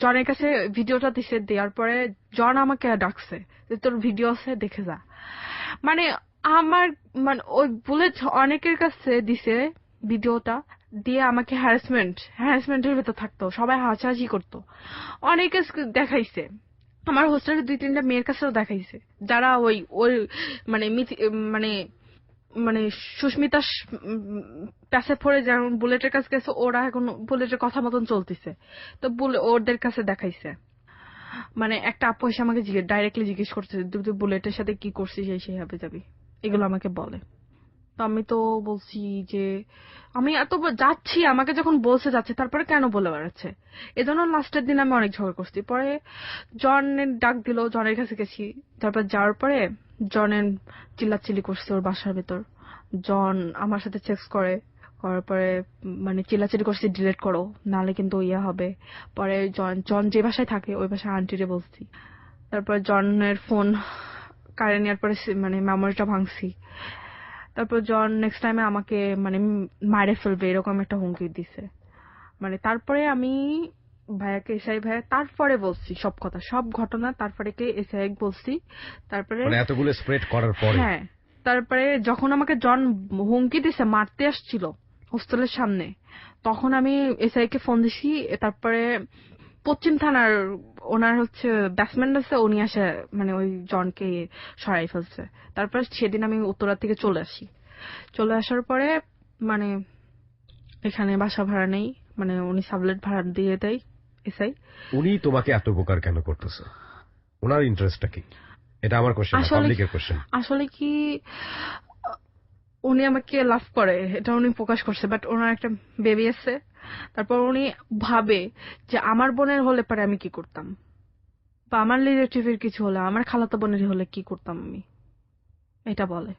জনের কাছে ভিডিওটা দিছে, দেওয়ার পরে জন আমাকে ডাকছে যে তোর ভিডিও আছে দেখে যা। মানে আমার মানে ওই বুলেট অনেকের কাছে দিছে ভিডিওটা, দিয়ে আমাকে হ্যারাসমেন্টের ভেতর থাকতো, সবাই হাসাহাসি করতো, অনেকে দেখাইছে, আমার হোস্টেলের 2-3টা মেয়ের কাছেও দেখাইছে, যারা ওই ওই মানে মানে মানে সুস্মিতা প্যাসে পড়ে যেমন বুলেটের কাছে গেছে, ওরা এখন বুলেটের কথা মতন চলতেছে, তো ওদের কাছে দেখাইছে। মানে একটা আপু এসে আমাকে ডাইরেক্টলি জিজ্ঞেস করছে, তুই বুলেটের সাথে কি করছিস, সেই হবে যাবি, এগুলো আমাকে বলে। তো আমি তো বলছি যে আমি এত যাচ্ছি, আমাকে যখন বলছে যাচ্ছে, তারপরে কেন বলে বেড়াচ্ছে, এজন্য লাস্টের দিন আমি অনেক ঝগড়া করছি। পরে জনের ডাক দিল, জনের কাছে গেছি, তারপর যাওয়ার পরে জনের চিল্লাচিল্লি করছে ওর বাসার ভেতর, জন আমার সাথে সেক্স করার পরে মানে চিল্লাচিল্লি করছে ডিলিট করো, নালে কিন্তু ইয়া হবে। পরে জন যে বাসায় থাকে ওই বাসায় আন্টিরে বলছি, তারপর জনের ফোন কারে নেওয়ার পরে মানে মেমোরিটা ভাঙছি। তারপর জন নেক্সট টাইমে আমাকে মানে মারে ফেলবে এরকম একটা হুমকি দিছে। মানে তারপরে আমি ভাইয়াকে এসআই ভাইয়া তারপরে বলছি সব কথা, সব ঘটনা তারপরে কে এসআই বলছি। তারপরে মানে এতগুলো স্প্রেড করার পরে? হ্যাঁ, তারপরে যখন আমাকে জন হুমকি দিছে, মারতে আসছিল হোস্টেলের সামনে, তখন আমি এসআই কে ফোন দিছি। তারপরে পশ্চিম থানার ওনার হচ্ছে ব্যাটসম্যান আছে, উনি আসে মানে ওই জনকে সরাই ফেলছে। তারপর সেদিন আমি উত্তরা থেকে চলে আসার পরে মানে এখানে বাসা ভাড়া নেই, মানে উনি সাবলেট ভাড়া দিয়ে দেয় এসআই। উনি তোমাকে এত উপকার কেন করতেছে? ওনার ইন্টারেস্টটা কি? এটা আমার কোশ্চেন, পাবলিকের কোশ্চেন। আসলে কি উনি আমাকে লাভ করে, এটা উনি প্রকাশ করছে, বাট ওনার একটা বেবি আছে। তারপর উনি ভাবে যে আমার বোনের হলে পরে আমি কি করতাম, বা আমার রিলেটিভের কিছু হলে, আমার খালাতো বোনের হলে কি করতাম আমি, এটা বলে।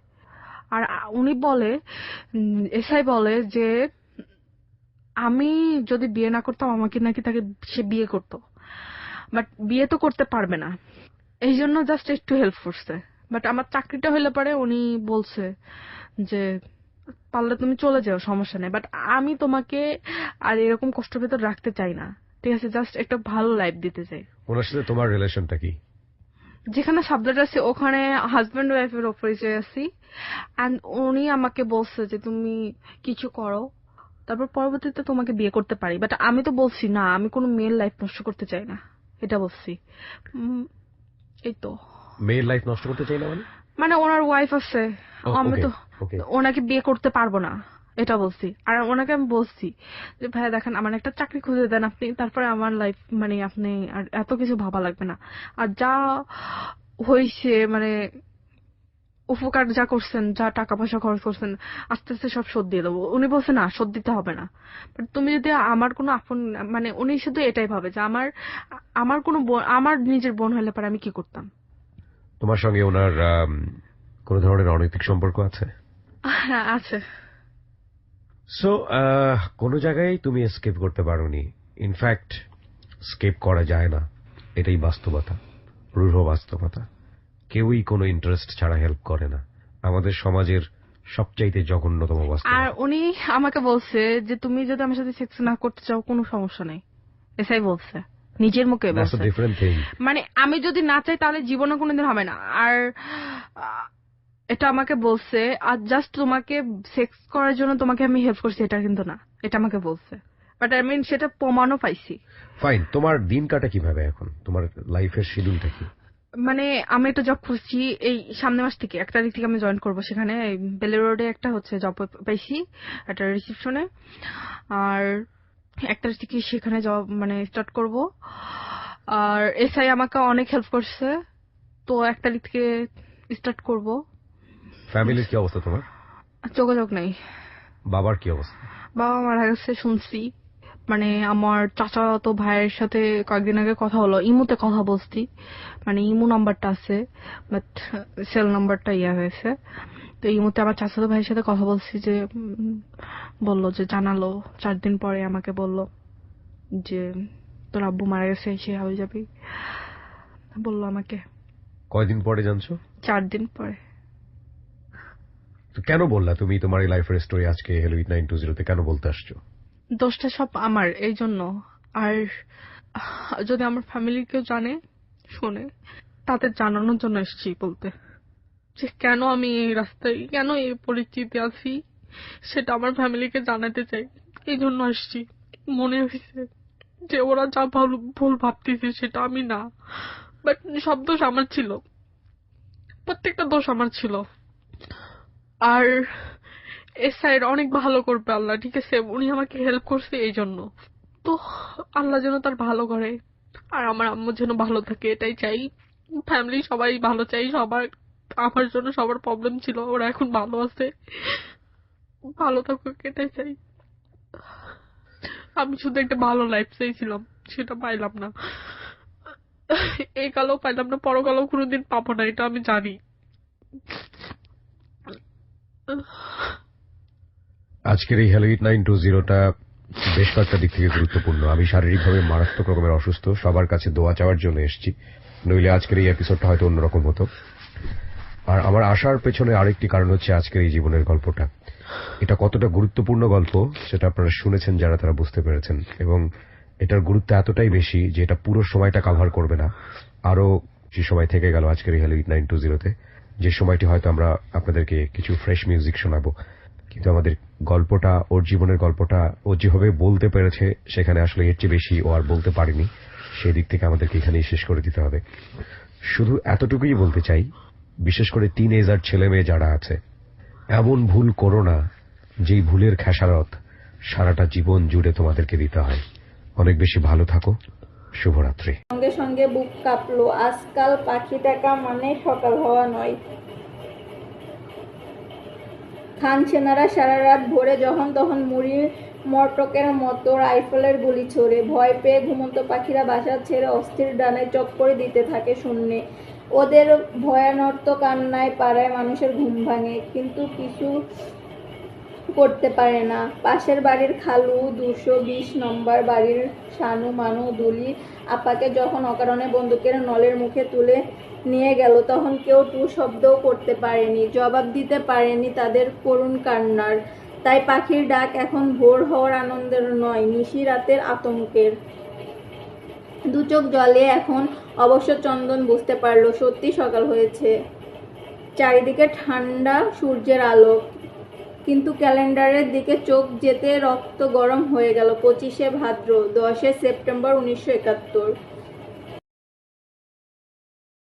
আর উনি বলে, এসআই বলে যে আমি যদি বিয়ে না করতাম আমাকে নাকি তাকে সে বিয়ে করতো, বাট বিয়ে তো করতে পারবে না, এই জন্য জাস্ট একটু হেল্প করছে। বাট আমার চাকরিটা হলে পরে উনি বলছে যে পারলে তুমি চলে যাও, সমস্যা নেই, বাট আমি তোমাকে আর এরকম কষ্ট ভেতর রাখতে চাই না, ঠিক আছে, জাস্ট একটা ভালো লাইফ দিতে চাই। ওনার সাথে তোমার রিলেশনটা কি? যেখানে সাবজেক্ট আছে ওখানে হাজব্যান্ড ওয়াইফের পরিচয় আছি, এন্ড উনি আমাকে বলছে যে তুমি কিছু করো, তারপর পরবর্তীতে তোমাকে বিয়ে করতে পারি, বাট আমি তো বলছি না, আমি কোনো মেয়ের লাইফ নষ্ট করতে চাই না, এটা বলছি। এই তো। মেয়ের লাইফ নষ্ট করতে চাই না মানে? মানে ওনার ওয়াইফ আছে, আমি তো ওনাকে বিয়ে করতে পারবো না, এটা বলছি। আর ওনাকে আমি বলছি যে ভাইয়া দেখেন আমার একটা চাকরি খুঁজে দেন আপনি, তারপরে আমার লাইফ মানে আপনি আর এত কিছু ভাবা লাগবে না, আর যা হয়েছে মানে উপকার যা করছেন, যা টাকা পয়সা খরচ করছেন, আস্তে আস্তে সব শোধ দিয়ে দেবো। উনি বলছে না, শোধ দিতে হবে না, বাট তুমি যদি আমার কোনো আপন, মানে উনি শুধু এটাই ভাবে যে আমার কোনো আমার নিজের বোন হলে পরে আমি কি করতাম। তোমার সঙ্গে ওনার কোন ধরনের অনৈতিক সম্পর্ক আছে? হ্যাঁ আছে। সো কোন জায়গায় তুমি এসকেপ করতে পারোনি, ইনফ্যাক্ট স্কেপ করা যায় না, এটাই বাস্তবতা, রূঢ় বাস্তবতা। কেউই কোনো ইন্টারেস্ট ছাড়া হেল্প করে না, আমাদের সমাজের সবচাইতে জঘন্যতম বাস্তবতা। আর উনি আমাকে বলছে যে তুমি যদি আমার সাথে সেক্স না করতে চাও কোনো সমস্যা নেই, এসআই বলছে, নিজের মুখে বলছে। মানে আমি যদি না চাই তাহলে জীবনে কোনোদিন হবে না। আর এটা আমাকে বলছে, আর জাস্ট তোমাকে সেক্স করার জন্য তোমাকে আমি হেল্প করছি এটা কিন্তু না, এটা আমাকে বলছে, বাট আই মিন সেটা প্রমাণও পাইছি। ফাইন, তোমার দিন কাটা কিভাবে এখন? তোমার লাইফের শিডিউলটা কি? মানে আমি একটা জব খুঁজছি, এই সামনে মাস থেকে 1 তারিখ থেকে আমি জয়েন করবো সেখানে, বেলে রোডে একটা হচ্ছে জব পাইছি একটা রিসিপশনে, আর 1 তারিখ থেকে সেখানে জব মানে স্টার্ট করব। আর এসআই আমাকে অনেক হেল্প করছে, তো 1 তারিখ থেকে স্টার্ট করব। ফ্যামিলির কি অবস্থা তোমার? যোগাযোগ নেই। বাবার কি অবস্থা? বাবা মারা গেছে শুনছি, মানে আমার চাচাতো ভাইয়ের সাথে কয়েকদিন আগে কথা হলো, ইমুতে কথা বলছি, মানে ইমু নাম্বারটা আছে বাট সেল নাম্বারটা ইয়া হয়েছে, তো ইমুতে আমার চাচাতো ভাইয়ের সাথে কথা বলছি, যে বললো যে জানালো 4 দিন পরে আমাকে বললো যে তোর আব্বু মারা গেছে, সে হয়ে যাবি, বললো আমাকে। কয়দিন পরে জানছো? 4 দিন পরে। তো কেন বললা তুমি তোমার এই লাইফের স্টোরি আজকে হ্যালো 920 কেন বলতে আসছো? দোষটা সব আমার, এই জন্য। আর যদি আমার ফ্যামিলির কেউ জানে শোনে, তাদের জানানোর জন্য এসেছি বলতে, যে কেন আমি এই রাস্তায়, কেন এই পরিস্থিতি আছি, সেটা আমার ফ্যামিলিকে জানাতে চাই, এই জন্য আসছি। মনে হয়েছে যে ওরা যা ভুল ভাবতেছে সেটা আমি না, বাট সব দোষ আমার ছিল, প্রত্যেকটা দোষ আমার ছিল। আর এর সাইড অনেক ভালো করবে আল্লাহ, ঠিক আছে? উনি আমাকে হেল্প করছে এই জন্য। তো আল্লাহ যেন তার ভালো করে, আর আমার আম্মু যেন ভালো থাকে, এটাই চাই। ফ্যামিলি সবাই ভালো চাই, সবার আমার জন্য সবার প্রবলেম ছিল, ওরা এখন ভালো আছে, ভালো থাকুক, এটাই চাই। আমি শুধু একটা ভালো লাইফ চাইছিলাম, সেটা পাইলাম না। এই কালেও পাইলাম না, পরকালেও কোনোদিন পাবো না, এটা আমি জানি। আজকের এই হ্যালো 8920টা বেশ কয়েকটা দিক থেকে গুরুত্বপূর্ণ। আমি শারীরিকভাবে মারাত্মক রকমের অসুস্থ, সবার কাছে দোয়া চাওয়ার জন্য এসেছি, নইলে আজকের এই এপিসোডটা হয়তো অন্যরকম হতো। আর আমার আসার পেছনে আরেকটি কারণ হচ্ছে আজকের এই জীবনের গল্পটা। এটা কতটা গুরুত্বপূর্ণ গল্প সেটা আপনারা শুনেছেন যারা, তারা বুঝতে পেরেছেন। এবং এটার গুরুত্ব এতটাই বেশি যে এটা পুরো সময়টা কভার করবে না, আরো যে সময় থেকে গেল আজকের এই হ্যালো 8920তে, যে সময়টি হয়তো আমরা আপনাদেরকে কিছু ফ্রেশ মিউজিক শোনাবো, কিন্তু আমাদের গল্পটা, ওর জীবনের গল্পটা ও যেভাবে বলতে পেরেছে সেখানে আসলে এর চেয়ে বেশি ও আর বলতে পারেনি। সেই দিক থেকে আমাদেরকে এখানেই শেষ করে দিতে হবে। শুধু এতটুকুই বলতে চাই, বিশেষ করে টিনেজার ছেলে মেয়ে যারা আছে, এমন ভুল করো না যেই ভুলের খেসারত সারাটা জীবন জুড়ে তোমাদেরকে দিতে হয়। অনেক বেশি ভালো থাকো। শুভরাত্রি। সঙ্গে সঙ্গে বুক কাঁপলো। আজকাল পাখি দেখা মানে সকাল হওয়া নয়। খান সেনারা সারা রাত ভোরে যখন তখন মুড়ির মটকের মতো রাইফেলের গুলি ছোড়ে। ভয় পেয়ে ঘুমন্ত পাখিরা বাসা ছেড়ে অস্থির ডানায় চক্করে দিতে থাকে শূন্যে। ওদের ভয়ানর্ত কান্নায় পাড়ায় মানুষের ঘুম ভাঙে, কিন্তু কিছু করতে পারে না। পাশের বাড়ির খালু 220 নম্বর বাড়ির শানু মানু দুলি আপাকে যখন অকারণে বন্দুকের নলের মুখে তুলে নিয়ে গেল, তখন কেউ টু শব্দও করতে পারেনি, জবাব দিতে পারেনি তাদের করুণ কান্নার। তাই পাখির ডাক এখন ভোর হওয়ার আনন্দের নয়, নিশি রাতের আতঙ্কের। দু চোখ জলে এখন অবশ্য চন্দন বুঝতে পারল সত্যি সকাল হয়েছে। চারিদিকে ঠান্ডা সূর্যের আলো, কিন্তু ক্যালেন্ডারের দিকে চোখ যেতে রক্ত গরম হয়ে গেল। 25শে ভাদ্র, 10শে সেপ্টেম্বর 1971।